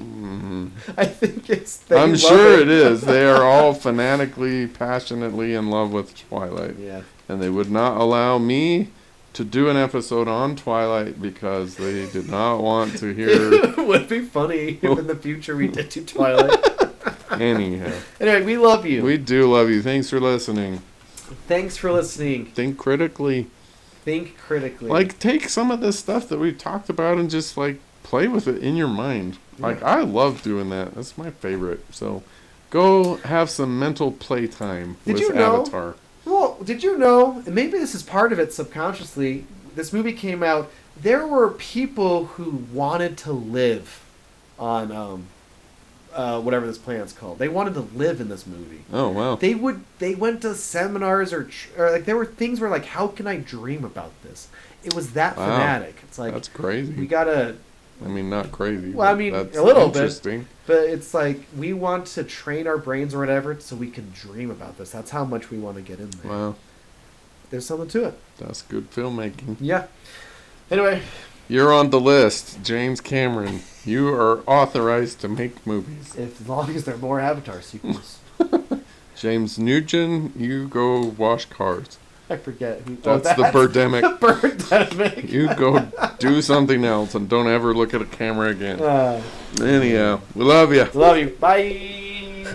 I think it's... I'm sure it is. They are all fanatically, passionately in love with Twilight. Yeah. And they would not allow me to do an episode on Twilight because they did not want to hear... It would be funny if in the future we did do Twilight. Anyhow. Anyway, we love you. We do love you. Thanks for listening. Thanks for listening. Think critically. Think critically. Like, take some of this stuff that we've talked about and just, like, play with it in your mind. Yeah. Like, I love doing that. That's my favorite. So, go have some mental playtime with Avatar. Well, did you know, and maybe this is part of it subconsciously, this movie came out, there were people who wanted to live on, whatever this planet's called. They wanted to live in this movie. Oh, wow. They went to seminars or like there were things where like, how can I dream about this? It was that fanatic. It's like, that's crazy. We gotta... I mean, not crazy. Well, I mean, that's a little interesting. bit. But it's like, we want to train our brains or whatever so we can dream about this. That's how much we want to get in there. Wow. There's something to it. That's good filmmaking. Yeah. Anyway. You're on the list, James Cameron. You are authorized to make movies. As long as there are more Avatar sequels. James Nugent, you go wash cars. I forget who. That's the Birdemic. Birdemic. You go do something else and don't ever look at a camera again. Anyhow, we love you. Love you. Bye.